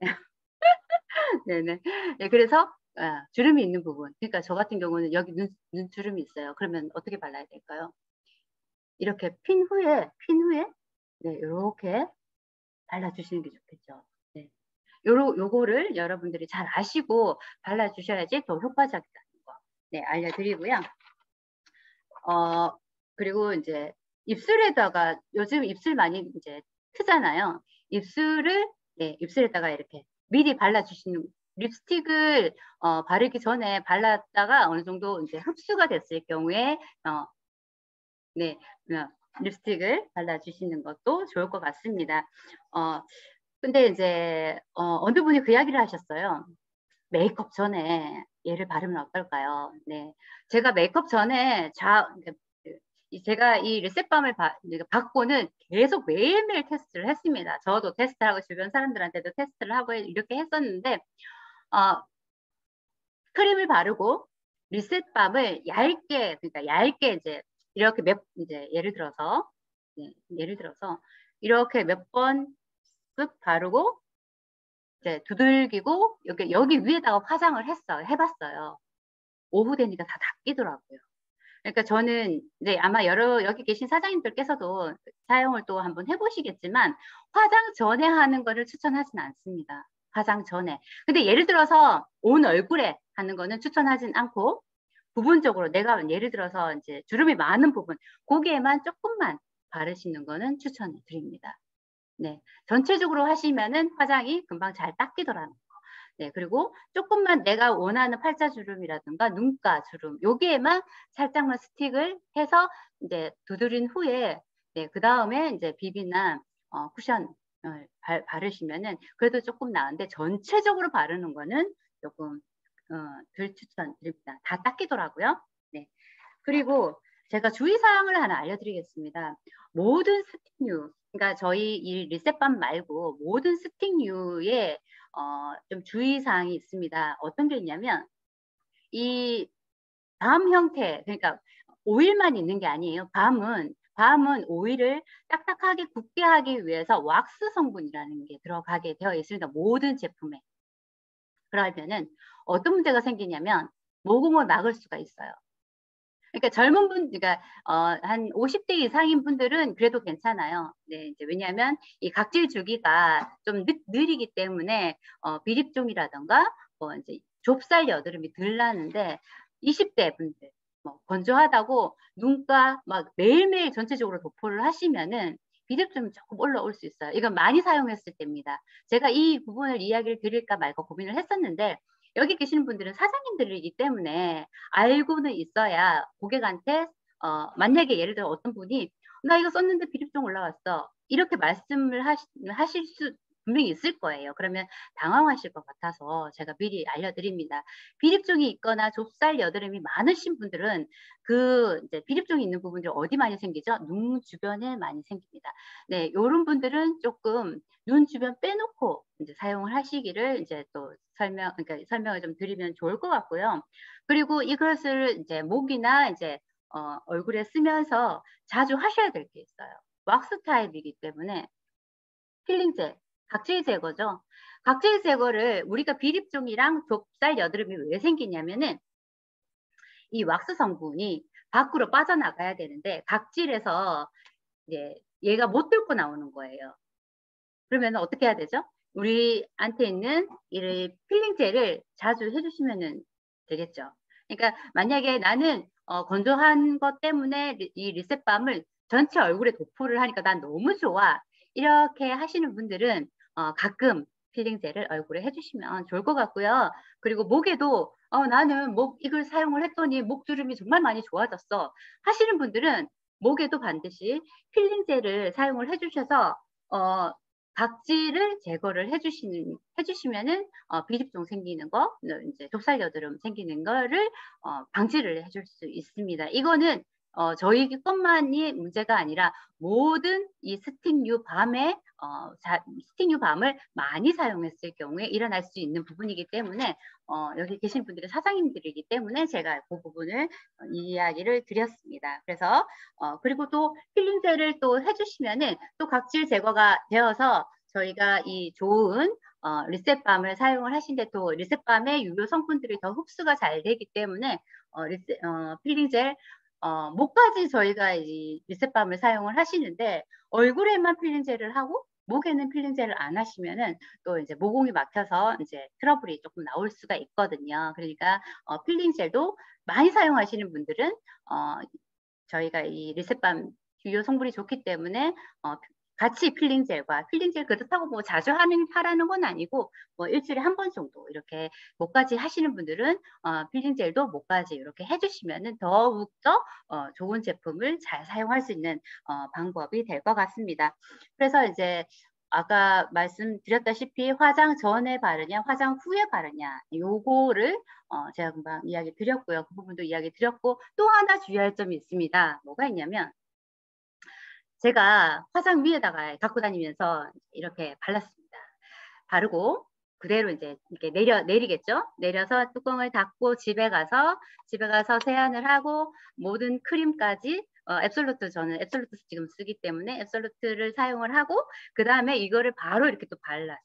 네네. 네, 그래서 주름이 있는 부분. 그러니까 저 같은 경우는 여기 눈 주름이 있어요. 그러면 어떻게 발라야 될까요? 이렇게 핀 후에 네, 이렇게 발라주시는 게 좋겠죠. 네. 요거를 여러분들이 잘 아시고 발라주셔야지 더 효과적이다는 거. 네, 알려드리고요. 그리고 이제 입술에다가 요즘 입술 많이 이제 크잖아요. 네, 입술에다가 이렇게 미리 발라주시는 립스틱을 바르기 전에 발랐다가 어느 정도 이제 흡수가 됐을 경우에 네, 립스틱을 발라주시는 것도 좋을 것 같습니다. 근데 이제 어느 분이 그 이야기를 하셨어요. 메이크업 전에 얘를 바르면 어떨까요? 네, 제가 메이크업 전에 제가 이 리셋밤을 받고는 계속 매일매일 테스트를 했습니다. 저도 테스트하고 주변 사람들한테도 테스트를 하고 이렇게 했었는데 크림을 바르고 리셋밤을 그러니까 얇게 이제 이렇게 이제 예를 들어서 이렇게 몇 번 쓱 바르고 이제 두들기고 여기 위에다가 화장을 해봤어요. 오후 되니까 다 닦이더라고요. 그러니까 저는 이제 아마 여기 계신 사장님들께서도 사용을 또 한번 해보시겠지만 화장 전에 하는 거를 추천하진 않습니다. 화장 전에. 근데 예를 들어서 온 얼굴에 하는 거는 추천하진 않고 부분적으로 내가 예를 들어서 이제 주름이 많은 부분 거기에만 조금만 바르시는 거는 추천을 드립니다. 네, 전체적으로 하시면은 화장이 금방 잘 닦이더라는 거. 네, 그리고 조금만 내가 원하는 팔자주름이라든가 눈가 주름 여기에만 살짝만 스틱을 해서 이제 두드린 후에 네, 그 다음에 이제 비비나 쿠션을 바르시면은 그래도 조금 나은데 전체적으로 바르는 거는 조금 덜 추천드립니다. 다 닦이더라고요. 네, 그리고 제가 주의사항을 하나 알려드리겠습니다. 모든 스틱류, 그러니까 저희 이 리셋밤 말고 모든 스틱류에 좀 주의사항이 있습니다. 어떤 게 있냐면 이 밤 형태, 그러니까 오일만 있는 게 아니에요. 밤은 오일을 딱딱하게 굳게 하기 위해서 왁스 성분이라는 게 들어가게 되어 있습니다. 모든 제품에. 그러면은 어떤 문제가 생기냐면 모공을 막을 수가 있어요. 그러니까 그러니까 한 50대 이상인 분들은 그래도 괜찮아요. 네, 이제 왜냐하면 이 각질 주기가 좀 느리기 때문에 비립종이라던가 이제 좁쌀 여드름이 덜 나는데 20대 분들 건조하다고 눈가 막 매일매일 전체적으로 도포를 하시면은 비립종이 조금 올라올 수 있어요. 이건 많이 사용했을 때입니다. 제가 이 부분을 이야기를 드릴까 말까 고민을 했었는데 여기 계시는 분들은 사장님들이기 때문에 알고는 있어야 고객한테 만약에 예를 들어 어떤 분이 나 이거 썼는데 비립종 올라왔어 이렇게 말씀을 하실 수 분명히 있을 거예요. 그러면 당황하실 것 같아서 제가 미리 알려드립니다. 비립종이 있거나 좁쌀 여드름이 많으신 분들은 그 이제 비립종이 있는 부분들이 어디 많이 생기죠? 눈 주변에 많이 생깁니다. 네, 이런 분들은 조금 눈 주변 빼놓고 이제 사용을 하시기를 이제 또 그러니까 설명을 좀 드리면 좋을 것 같고요. 그리고 이것을 이제 목이나 이제 얼굴에 쓰면서 자주 하셔야 될 게 있어요. 왁스 타입이기 때문에 필링제, 각질 제거죠. 각질 제거를 우리가 비립종이랑 좁쌀 여드름이 왜 생기냐면은 이 왁스 성분이 밖으로 빠져나가야 되는데 각질에서 이제 얘가 못 뚫고 나오는 거예요. 그러면 어떻게 해야 되죠? 우리한테 있는 이 필링 젤을 자주 해주시면 되겠죠. 그러니까 만약에 나는 건조한 것 때문에 이 리셋밤을 전체 얼굴에 도포를 하니까 난 너무 좋아. 이렇게 하시는 분들은 가끔 필링 젤을 얼굴에 해주시면 좋을 것 같고요. 그리고 목에도 나는 이걸 사용을 했더니 목 주름이 정말 많이 좋아졌어 하시는 분들은 목에도 반드시 필링 젤을 사용을 해주셔서 각질을 제거를 해주시면은 비립종 생기는 거, 이제 좁쌀 여드름 생기는 거를 방지를 해줄 수 있습니다. 이거는 저희 것만이 문제가 아니라 모든 이 스틱류 밤에 스틱류 밤을 많이 사용했을 경우에 일어날 수 있는 부분이기 때문에 여기 계신 분들이 사장님들이기 때문에 제가 그 부분을 이야기를 드렸습니다. 그래서 그리고 또 필링젤을 또 해주시면은 또 각질 제거가 되어서 저희가 이 좋은 리셋밤을 사용을 하신데 또 리셋밤의 유효 성분들이 더 흡수가 잘 되기 때문에 필링젤 목까지 저희가 이 리셋밤을 사용을 하시는데 얼굴에만 필링젤을 하고 목에는 필링젤을 안 하시면은 또 이제 모공이 막혀서 이제 트러블이 조금 나올 수가 있거든요. 그러니까 필링젤도 많이 사용하시는 분들은 저희가 이 리셋밤 유효 성분이 좋기 때문에 같이 필링젤과 필링젤 그렇다고 뭐 자주 하라는 건 아니고 뭐 일주일에 한 번 정도 이렇게 목까지 하시는 분들은 필링젤도 목까지 이렇게 해주시면은 더욱더 좋은 제품을 잘 사용할 수 있는 방법이 될 것 같습니다. 그래서 이제 아까 말씀드렸다시피 화장 전에 바르냐 화장 후에 바르냐 요거를 제가 금방 이야기 드렸고요. 그 부분도 이야기 드렸고 또 하나 주의할 점이 있습니다. 뭐가 있냐면 제가 화장 위에다가 갖고 다니면서 이렇게 발랐습니다. 바르고 그대로 이제 이렇게 내리겠죠. 내려서 뚜껑을 닫고 집에 가서 세안을 하고 모든 크림까지 앱솔루트 저는 앱솔루트 지금 쓰기 때문에 앱솔루트를 사용을 하고 그 다음에 이거를 바로 이렇게 또 발랐어요.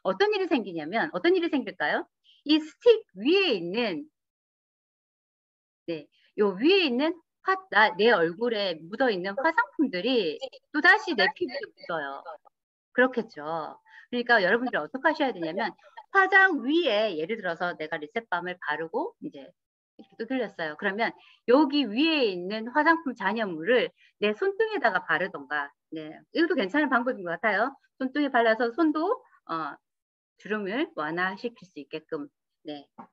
어떤 일이 생기냐면 어떤 일이 생길까요? 이 스틱 위에 있는 요 위에 있는 내 얼굴에 묻어있는 화장품들이 또다시 내 피부에 묻어요. 그렇겠죠. 그러니까 여러분들이 어떻게 하셔야 되냐면 화장 위에 예를 들어서 내가 리셋밤을 바르고 이제 이렇게 두들렸어요. 그러면 여기 위에 있는 화장품 잔여물을 내 손등에다가 바르던가 이것도 괜찮은 방법인 것 같아요. 손등에 발라서 손도 주름을 완화시킬 수 있게끔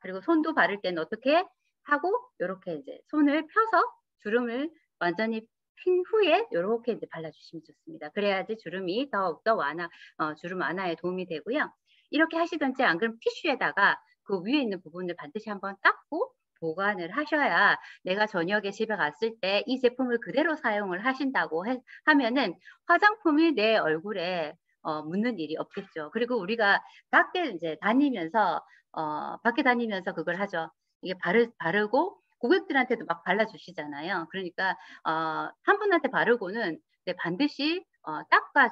그리고 손도 바를 때는 어떻게 하고 이렇게 이제 손을 펴서 주름을 완전히 핀 후에 이렇게 이제 발라주시면 좋습니다. 그래야지 주름이 더욱더 주름 완화에 도움이 되고요. 이렇게 하시든지 안 그러면 티슈에다가 그 위에 있는 부분을 반드시 한번 닦고 보관을 하셔야 내가 저녁에 집에 갔을 때 이 제품을 그대로 사용을 하신다고 하면은 화장품이 내 얼굴에 묻는 일이 없겠죠. 그리고 우리가 밖에 이제 밖에 다니면서 그걸 하죠. 이게 바르고 고객들한테도 막 발라주시잖아요. 그러니까 한 분한테 바르고는 반드시 닦아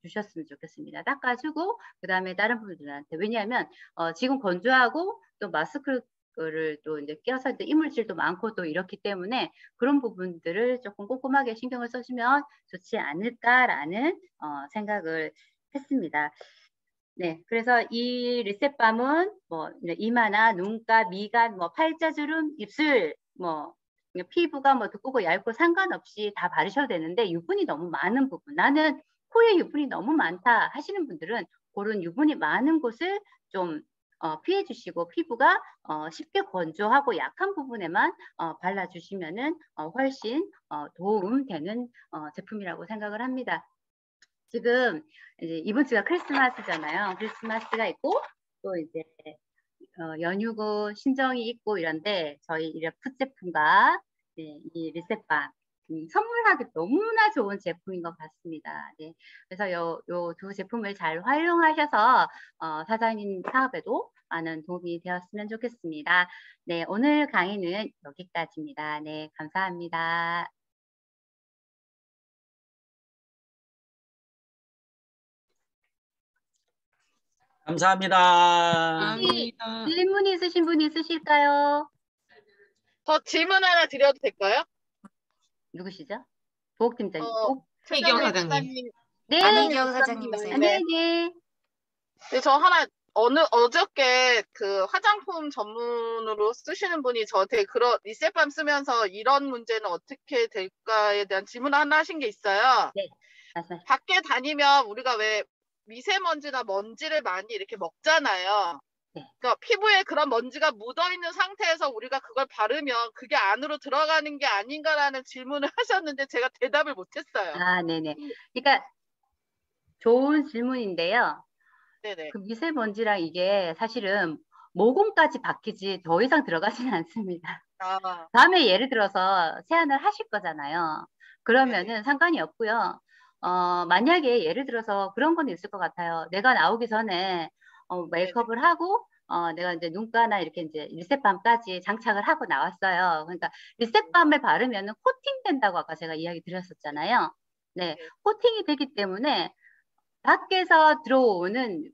주셨으면 좋겠습니다. 닦아주고 그 다음에 다른 분들한테 왜냐하면 지금 건조하고 또 마스크를 또 이제 껴서 이물질도 많고 또 이렇기 때문에 그런 부분들을 조금 꼼꼼하게 신경을 써주면 좋지 않을까라는 생각을 했습니다. 네, 그래서 이 리셋밤은 뭐 이마나 눈가, 미간, 뭐 팔자주름, 입술, 뭐 피부가 뭐 두껍고 얇고 상관없이 다 바르셔도 되는데 유분이 너무 많은 부분, 나는 코에 유분이 너무 많다 하시는 분들은 그런 유분이 많은 곳을 좀 피해 주시고 피부가 쉽게 건조하고 약한 부분에만 발라주시면은 훨씬 도움되는 제품이라고 생각을 합니다. 지금 이제 이번 주가 크리스마스잖아요. 크리스마스가 있고 또 이제 연휴고 신정이 있고 이런데 저희 이런 풋 제품과 이 리셋밤 선물하기 너무나 좋은 제품인 것 같습니다. 네. 그래서 요 두 제품을 잘 활용하셔서 사장님 사업에도 많은 도움이 되었으면 좋겠습니다. 네, 오늘 강의는 여기까지입니다. 네, 감사합니다. 감사합니다. 질문 있으신 분 있으실까요? 저 질문 하나 드려도 될까요? 누구시죠? 보옥팀장님. 이경 최정희 사장님. 사장님. 네. 안희경 사장님이세요? 네, 네. 네, 저 하나 어저께 그 화장품 전문으로 쓰시는 분이 저한테 리셋밤 쓰면서 이런 문제는 어떻게 될까에 대한 질문을 하나 하신 게 있어요. 네, 말씀하세요. 밖에 다니면 우리가 왜 미세먼지나 먼지를 많이 이렇게 먹잖아요. 네. 그러니까 피부에 그런 먼지가 묻어있는 상태에서 우리가 그걸 바르면 그게 안으로 들어가는 게 아닌가라는 질문을 하셨는데 제가 대답을 못했어요. 아, 네네. 그러니까 좋은 질문인데요. 네네. 그 미세먼지랑 이게 사실은 모공까지 박히지 더 이상 들어가지는 않습니다. 아, 다음에 예를 들어서 세안을 하실 거잖아요. 그러면은 네네. 상관이 없고요. 만약에 예를 들어서 그런 건 있을 것 같아요. 내가 나오기 전에 메이크업을 하고 내가 이제 눈가나 이렇게 이제 리셋밤까지 장착을 하고 나왔어요. 그러니까 리셋밤을 바르면은 코팅된다고 아까 제가 이야기 드렸었잖아요. 네, 네. 코팅이 되기 때문에 밖에서 들어오는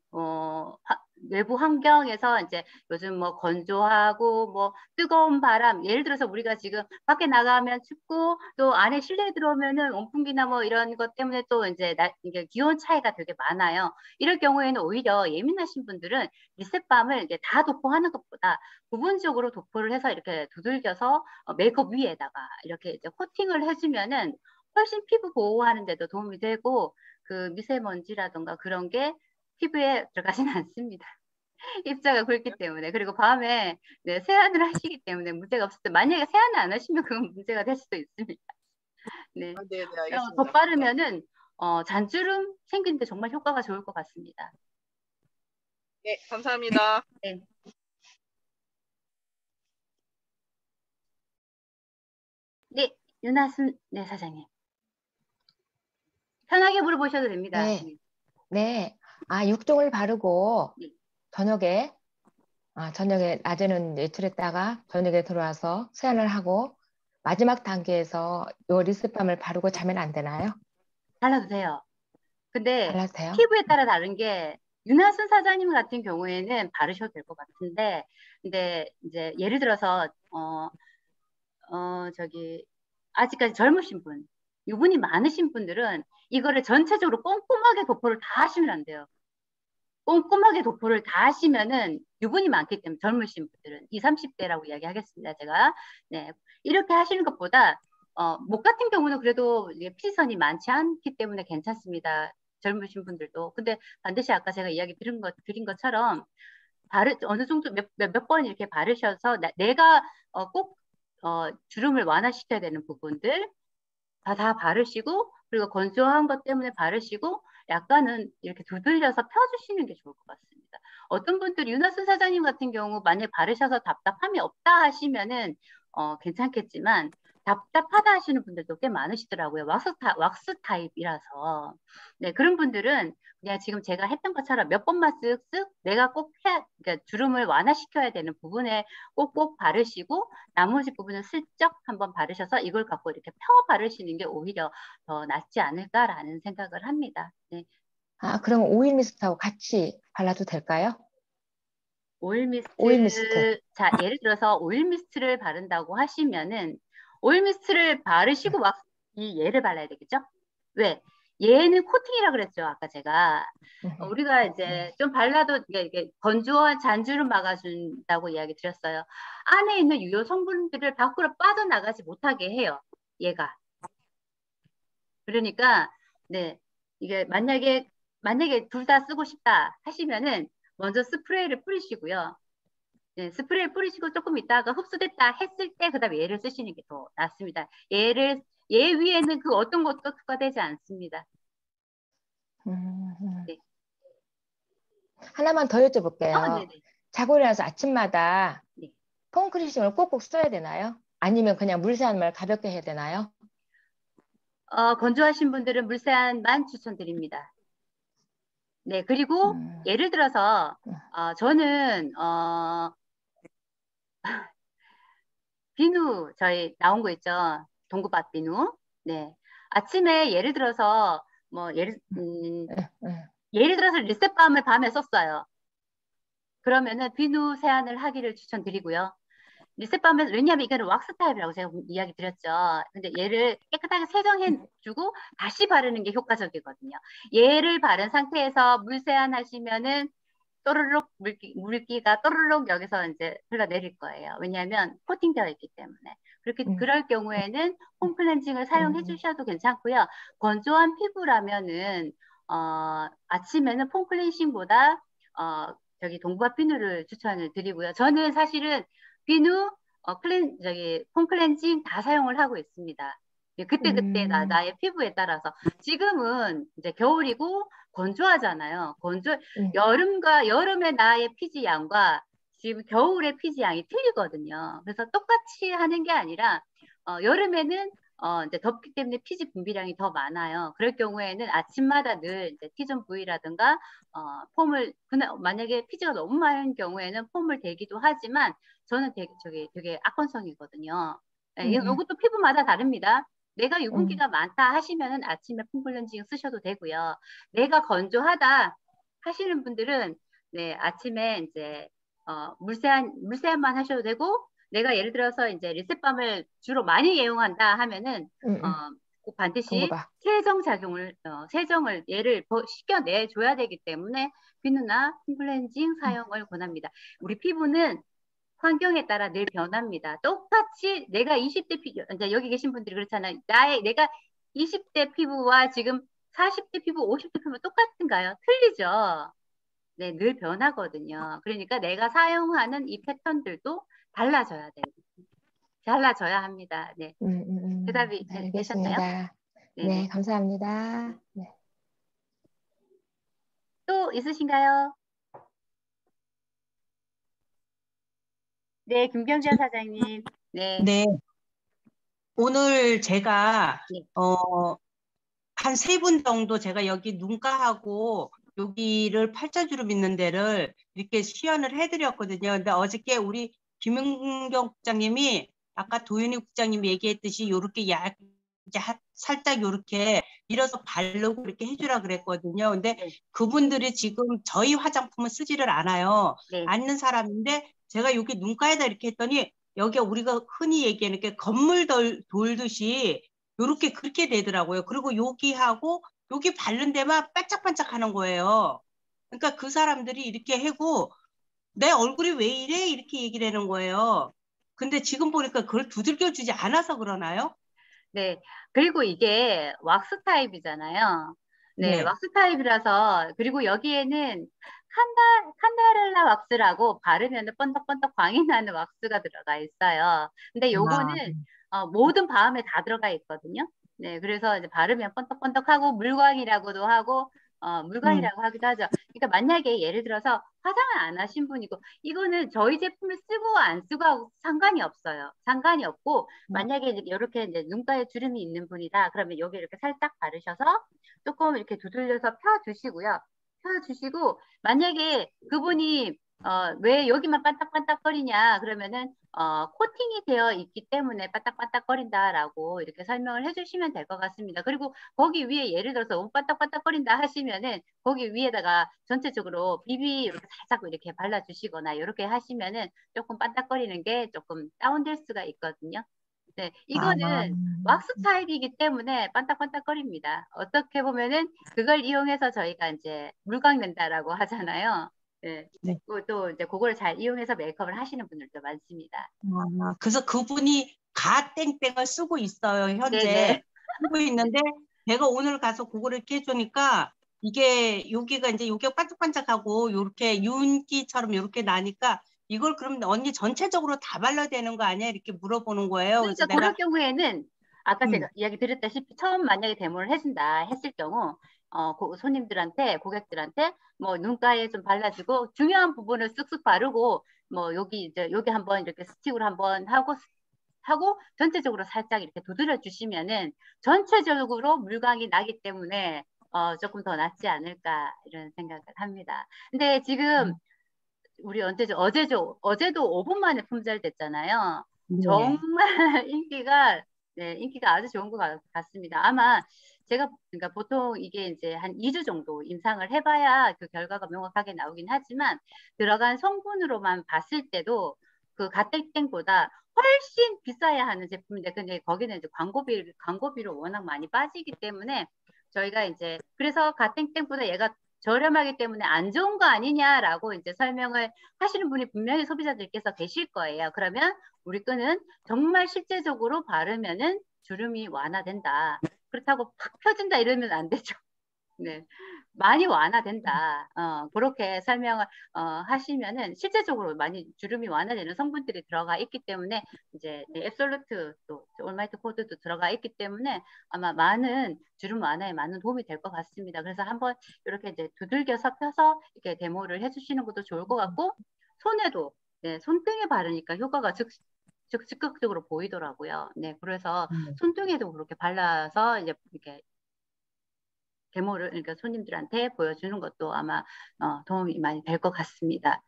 외부 환경에서 이제 요즘 뭐 건조하고 뭐 뜨거운 바람, 예를 들어서 우리가 지금 밖에 나가면 춥고 또 안에 실내에 들어오면은 온풍기나 뭐 이런 것 때문에 또 이제 이게 기온 차이가 되게 많아요. 이럴 경우에는 오히려 예민하신 분들은 리셋밤을 이제 다 도포하는 것보다 부분적으로 도포를 해서 이렇게 두들겨서 메이크업 위에다가 이렇게 이제 코팅을 해주면은 훨씬 피부 보호하는 데도 도움이 되고 그 미세먼지라던가 그런 게 피부에 들어가진 않습니다. 입자가 굵기 때문에. 그리고 밤에 네, 세안을 하시기 때문에 문제가 없을 때 만약에 세안을 안 하시면 그건 문제가 될 수도 있습니다. 네. 네네, 알겠습니다. 덧바르면은 잔주름 생기는데 정말 효과가 좋을 것 같습니다. 네, 감사합니다. 네. 네, 윤하순 네 사장님. 편하게 물어보셔도 됩니다. 네. 네. 육종을 바르고 네. 저녁에 낮에는 외출했다가 저녁에 들어와서 세안을 하고 마지막 단계에서 요 리스밤을 바르고 자면 안 되나요? 발라도 돼요. 근데 발라도 돼요? 피부에 따라 다른 게 윤하순 사장님 같은 경우에는 바르셔도 될 것 같은데 근데 이제 예를 들어서 저기 아직까지 젊으신 분 유분이 많으신 분들은 이거를 전체적으로 꼼꼼하게 도포를 다 하시면 안 돼요. 꼼꼼하게 도포를 다 하시면은 유분이 많기 때문에 젊으신 분들은 20, 30대라고 이야기하겠습니다. 제가 네 이렇게 하시는 것보다 목 같은 경우는 그래도 피지선이 많지 않기 때문에 괜찮습니다. 젊으신 분들도. 근데 반드시 아까 제가 이야기 드린 것처럼 어느 정도 몇 번 이렇게 바르셔서 내가 꼭 주름을 완화시켜야 되는 부분들 다 바르시고 그리고 건조한 것 때문에 바르시고 약간은 이렇게 두들려서 펴주시는 게 좋을 것 같습니다. 어떤 분들 윤하순 사장님 같은 경우 만약 바르셔서 답답함이 없다 하시면은 괜찮겠지만 답답하다 하시는 분들도 꽤 많으시더라고요. 왁스 타입이라서 네 그런 분들은 그냥 지금 제가 했던 것처럼 몇 번만 쓱쓱 내가 꼭 그러니까 주름을 완화시켜야 되는 부분에 꼭꼭 바르시고 나머지 부분은 슬쩍 한번 바르셔서 이걸 갖고 이렇게 펴 바르시는 게 오히려 더 낫지 않을까라는 생각을 합니다. 네. 그럼 오일 미스트하고 같이 발라도 될까요? 오일 미스트. 오일 미스트. 자, 예를 들어서 오일 미스트를 바른다고 하시면은 오일 미스트를 바르시고 이 얘를 발라야 되겠죠? 왜? 얘는 코팅이라 그랬죠. 아까 제가. 우리가 이제 좀 발라도 이게 건조한 잔주름 막아준다고 이야기 드렸어요. 안에 있는 유효 성분들을 밖으로 빠져나가지 못하게 해요. 얘가. 그러니까 네 이게 만약에 둘 다 쓰고 싶다 하시면은 먼저 스프레이를 뿌리시고요. 네, 스프레이 뿌리시고 조금 있다가 흡수됐다 했을 때 그다음에 얘를 쓰시는 게 더 낫습니다. 얘 위에는 그 어떤 것도 특화되지 않습니다. 네. 하나만 더 여쭤볼게요. 네네. 자고 일어나서 아침마다 네. 폼크리싱을 꼭꼭 써야 되나요? 아니면 그냥 물세안을 가볍게 해야 되나요? 건조하신 분들은 물세안만 추천드립니다. 네, 그리고 예를 들어서 저는 비누 저희 나온 거 있죠. 동구밭 비누. 네. 아침에 예를 들어서 뭐 예를 들어서 리셋밤을 밤에 썼어요. 그러면은 비누 세안을 하기를 추천드리고요. 리셋밤은 왜냐하면 이거는 왁스 타입이라고 제가 이야기 드렸죠. 근데 얘를 깨끗하게 세정해주고 다시 바르는 게 효과적이거든요. 얘를 바른 상태에서 물 세안하시면은 또르륵 물기가 또르륵 여기서 이제 흘러내릴 거예요. 왜냐하면 코팅되어 있기 때문에. 그렇게 그럴 경우에는 폼 클렌징을 사용해 주셔도 괜찮고요. 건조한 피부라면은 아침에는 폼 클렌징보다 저기 동부화 비누를 추천을 드리고요. 저는 사실은 비누, 폼 클렌징 다 사용을 하고 있습니다. 그때 나의 피부에 따라서. 지금은 이제 겨울이고 건조하잖아요. 여름에 나의 피지 양과 지금 겨울의 피지 양이 틀리거든요. 그래서 똑같이 하는 게 아니라 여름에는 이제 덥기 때문에 피지 분비량이 더 많아요. 그럴 경우에는 아침마다 늘 이제 T존 V라든가 폼을 만약에 피지가 너무 많은 경우에는 폼을 대기도 하지만 저는 되게 악건성이거든요. 네, 이것도 피부마다 다릅니다. 내가 유분기가 많다 하시면은 아침에 폼 클렌징 쓰셔도 되고요. 내가 건조하다 하시는 분들은 네, 아침에 이제 물세안만 하셔도 되고, 내가 예를 들어서 이제 리셋밤을 주로 많이 이용한다 하면은 꼭 반드시 세정을 얘를 씻겨내 줘야 되기 때문에 비누나 폼 클렌징 사용을 권합니다. 우리 피부는 환경에 따라 늘 변합니다. 똑같이 내가 20대 이제 여기 계신 분들이 그렇잖아요. 내가 20대 피부와 지금 40대 피부, 50대 피부 똑같은가요? 틀리죠. 네, 늘 변하거든요. 그러니까 내가 사용하는 이 패턴들도 달라져야 돼요. 달라져야 합니다. 네. 대답이 되셨나요? 알겠습니다. 네, 감사합니다. 네. 또 있으신가요? 네, 김경자 사장님. 네. 네. 오늘 제가 네. 한 3분 정도 제가 여기 눈가하고 여기를 팔자주름 있는 데를 이렇게 시연을 해드렸거든요. 근데 어저께 우리 김은경 국장님이 아까 도윤희 국장님이 얘기했듯이 요렇게 살짝 요렇게 밀어서 바르고 이렇게 해주라 그랬거든요. 근데 그분들이 지금 저희 화장품을 쓰지를 않아요. 네. 않는 사람인데 제가 여기 눈가에다 이렇게 했더니 여기 우리가 흔히 얘기하는 게 건물 돌듯이 요렇게 그렇게 되더라고요. 그리고 여기하고 여기 바른 데만 반짝반짝 하는 거예요. 그러니까 그 사람들이 이렇게 하고 내 얼굴이 왜 이래? 이렇게 얘기를 하는 거예요. 근데 지금 보니까 그걸 두들겨 주지 않아서 그러나요? 네. 그리고 이게 왁스 타입이잖아요. 네, 네. 왁스 타입이라서, 그리고 여기에는 칸데렐라 왁스라고 바르면 번덕번덕 광이 나는 왁스가 들어가 있어요. 근데 요거는 모든 바음에 다 들어가 있거든요. 네, 그래서 이제 바르면 번덕번덕하고 물광이라고도 하고, 물광이라고 하기도 하죠. 그러니까 만약에 예를 들어서 화장을 안 하신 분이고, 이거는 저희 제품을 쓰고 안 쓰고 상관이 없어요. 상관이 없고, 만약에 이렇게 이제 눈가에 주름이 있는 분이다. 그러면 여기 이렇게 살짝 바르셔서 조금 이렇게 두들려서 펴주시고요. 펴주시고, 만약에 그분이 왜 여기만 반딱반딱거리냐 그러면은 코팅이 되어 있기 때문에 반딱반딱거린다라고 이렇게 설명을 해주시면 될 것 같습니다. 그리고 거기 위에 예를 들어서 너무 반딱반딱거린다 하시면은 거기 위에다가 전체적으로 비비 이렇게 살짝 이렇게 발라주시거나 이렇게 하시면은 조금 반딱거리는 게 조금 다운될 수가 있거든요. 네, 이거는 왁스 타입이기 때문에 반딱반딱거립니다. 어떻게 보면은 그걸 이용해서 저희가 이제 물광 낸다라고 하잖아요. 네. 네. 또 이제 그걸 잘 이용해서 메이크업을 하시는 분들도 많습니다. 그래서 그분이 가 땡땡을 쓰고 있어요. 현재 네네. 쓰고 있는데 제가 오늘 가서 그거를 이렇게 해주니까 이게 여기가 이제 여기가 반짝반짝하고 이렇게 윤기처럼 이렇게 나니까 이걸 그럼 언니 전체적으로 다 발라야 되는 거 아니야? 이렇게 물어보는 거예요. 그러니까 그래서 그럴 경우에는 아까 제가 이야기 드렸다시피 처음 만약에 데모를 해준다 했을 경우 손님들한테 고객들한테 뭐 눈가에 좀 발라주고 중요한 부분을 쓱쓱 바르고 뭐 여기 한번 이렇게 스틱으로 한번 하고 전체적으로 살짝 이렇게 두드려 주시면은 전체적으로 물광이 나기 때문에 조금 더 낫지 않을까 이런 생각을 합니다. 근데 지금 우리 어제도 5분 만에 품절됐잖아요. 네. 정말 인기가 아주 좋은 것 같습니다. 아마 제가 그러니까 보통 이게 이제 한 2주 정도 임상을 해봐야 그 결과가 명확하게 나오긴 하지만 들어간 성분으로만 봤을 때도 그 가땡땡보다 훨씬 비싸야 하는 제품인데, 근데 거기는 이제 광고비로 워낙 많이 빠지기 때문에 저희가 이제 그래서 가땡땡보다 얘가 저렴하기 때문에 안 좋은 거 아니냐라고 이제 설명을 하시는 분이 분명히 소비자들께서 계실 거예요. 그러면 우리 끈은 정말 실제적으로 바르면은 주름이 완화된다. 그렇다고 팍 펴진다 이러면 안 되죠. 네. 많이 완화된다. 그렇게 설명을 하시면은 실제적으로 많이 주름이 완화되는 성분들이 들어가 있기 때문에 이제 앱솔루트 또 올마이트 코드도 들어가 있기 때문에 아마 많은 주름 완화에 많은 도움이 될 것 같습니다. 그래서 한번 이렇게 이제 두들겨서 펴서 이렇게 데모를 해주시는 것도 좋을 것 같고 손에도 네, 손등에 바르니까 효과가 즉각적으로 보이더라고요. 네, 그래서 손등에도 그렇게 발라서 이제 이렇게 데모를 그러니까 손님들한테 보여주는 것도 아마 도움이 많이 될 것 같습니다.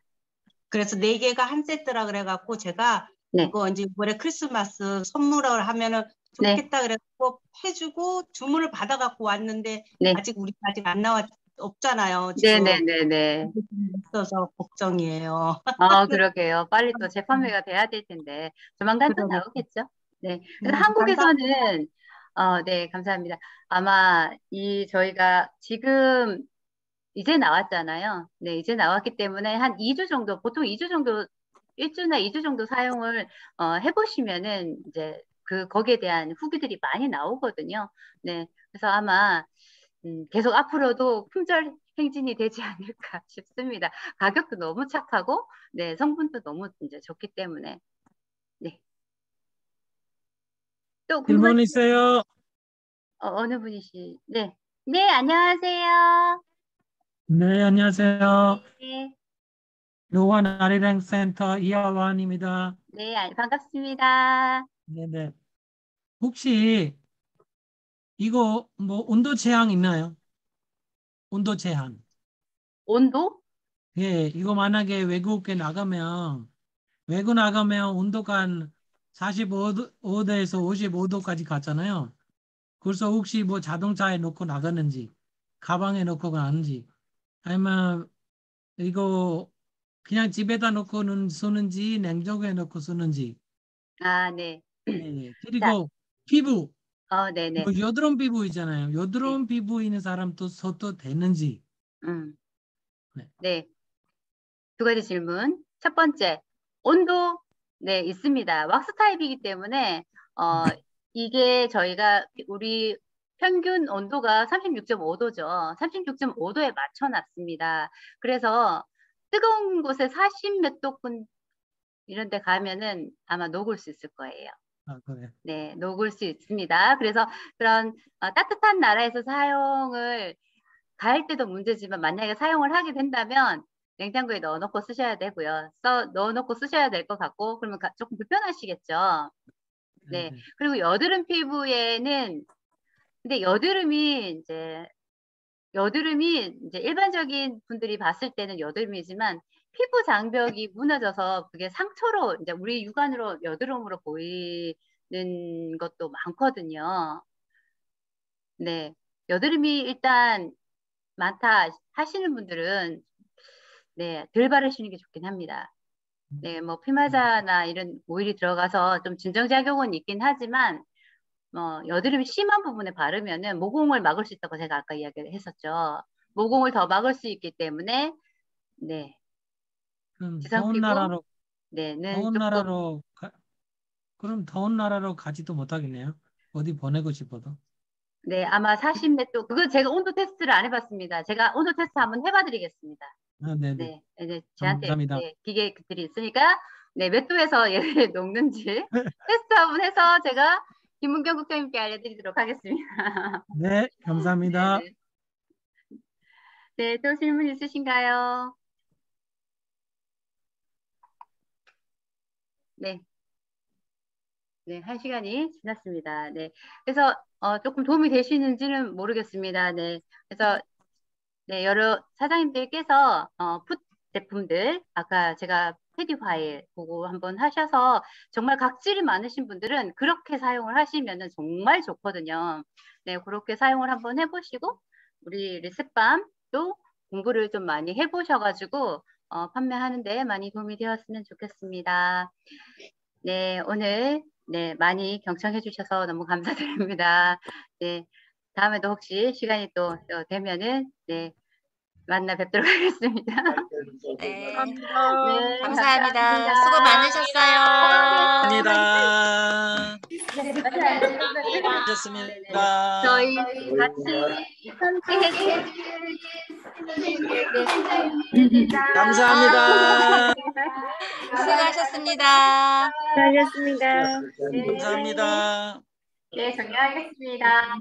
그래서 4개가 한 세트라 그래갖고 제가 네. 이거 이제 이번에 크리스마스 선물을 하면은 네. 좋겠다 그래서 해주고 주문을 받아갖고 왔는데 네. 아직 안 없잖아요. 지금. 네네네네. 있어서 걱정이에요. 그러게요. 빨리 또 재판매가 돼야 될 텐데 조만간 또 그러게요. 나오겠죠. 네. 그래서 한국에서는 네, 감사합니다. 아마 저희가 지금 이제 나왔잖아요. 네, 이제 나왔기 때문에 한 2주 정도, 보통 2주 정도, 1주나 2주 정도 사용을 해보시면은 이제 거기에 대한 후기들이 많이 나오거든요. 네, 그래서 아마 계속 앞으로도 품절 행진이 되지 않을까 싶습니다. 가격도 너무 착하고, 네, 성분도 너무 이제 좋기 때문에. 네. 또 질문 있어요? 어느 분이시? 네. 네, 안녕하세요. 네, 안녕하세요. 네. 노원 아리랑 센터 이하완입니다. 네, 반갑습니다. 네네. 혹시 이거 뭐 온도 제한 있나요? 온도 제한. 온도? 예, 이거 만약에 외국에 나가면 온도가 한 45도에서 55도까지 갔잖아요. 그래서 혹시 뭐 자동차에 넣고 나가는지, 가방에 넣고 가는지, 아니면 이거 그냥 집에다 놓고는 쓰는지, 냉장고에 넣고 쓰는지. 네. 네. 자, 그리고 피부, 네네. 뭐 여드름 피부 있잖아요. 여드름 네. 피부 있는 사람도 써도 되는지. 네. 네. 2가지 질문. 첫 번째, 온도, 네, 있습니다. 왁스 타입이기 때문에, 이게 저희가, 우리 평균 온도가 36.5도죠. 36.5도에 맞춰놨습니다. 그래서 뜨거운 곳에 40 몇 도군 이런 데 가면은 아마 녹을 수 있을 거예요. 그래. 네, 녹을 수 있습니다. 그래서 그런 따뜻한 나라에서 사용을 가할 때도 문제지만 만약에 사용을 하게 된다면 냉장고에 넣어놓고 쓰셔야 되고요. 넣어놓고 쓰셔야 될 것 같고 그러면 조금 불편하시겠죠. 네. 그리고 여드름 피부에는 근데 여드름이 이제 일반적인 분들이 봤을 때는 여드름이지만 피부 장벽이 무너져서 그게 상처로 이제 우리 육안으로 여드름으로 보이는 것도 많거든요. 네. 여드름이 일단 많다 하시는 분들은 네, 덜 바르시는 게 좋긴 합니다. 네, 뭐 피마자나 이런 오일이 들어가서 좀 진정작용은 있긴 하지만 여드름이 심한 부분에 바르면은 모공을 막을 수 있다고 제가 아까 이야기를 했었죠. 모공을 더 막을 수 있기 때문에 네. 그럼 지상 더운 피부 나라로 조금 그럼 더운 나라로 가지도 못하겠네요. 어디 보내고 싶어도. 네, 아마 40 몇 도. 그거 제가 온도 테스트를 안 해봤습니다. 제가 온도 테스트 한번 해봐드리겠습니다. 네네. 네, 이제 저한테 감사합니다. 네, 기계들이 있으니까 네, 몇 도에서 얘를 녹는지 테스트 한번 해서 제가 김문경 국장님께 알려드리도록 하겠습니다. 네, 감사합니다. 네, 네, 또 질문 있으신가요? 네. 네, 1시간이 지났습니다. 네. 그래서 조금 도움이 되시는지는 모르겠습니다. 네. 그래서 네, 여러 사장님들께서 풋 제품들 아까 제가 패디 파일 보고 한번 하셔서 정말 각질이 많으신 분들은 그렇게 사용을 하시면 정말 좋거든요. 네, 그렇게 사용을 한번 해보시고 우리 리셋밤도 공부를 좀 많이 해보셔가지고 판매하는 데 많이 도움이 되었으면 좋겠습니다. 네, 오늘 네, 많이 경청해 주셔서 너무 감사드립니다. 네, 다음에도 혹시 시간이 또 되면은 네, 만나 뵙도록 하겠습니다. 네. 감사합니다. 네, 감사합니다. 수고 많으셨어요. 감사합니다. 수고하셨습니다. 저희 같이 함께 감사합니다. 수고하셨습니다. 감사합니다. 네, 정리하겠습니다.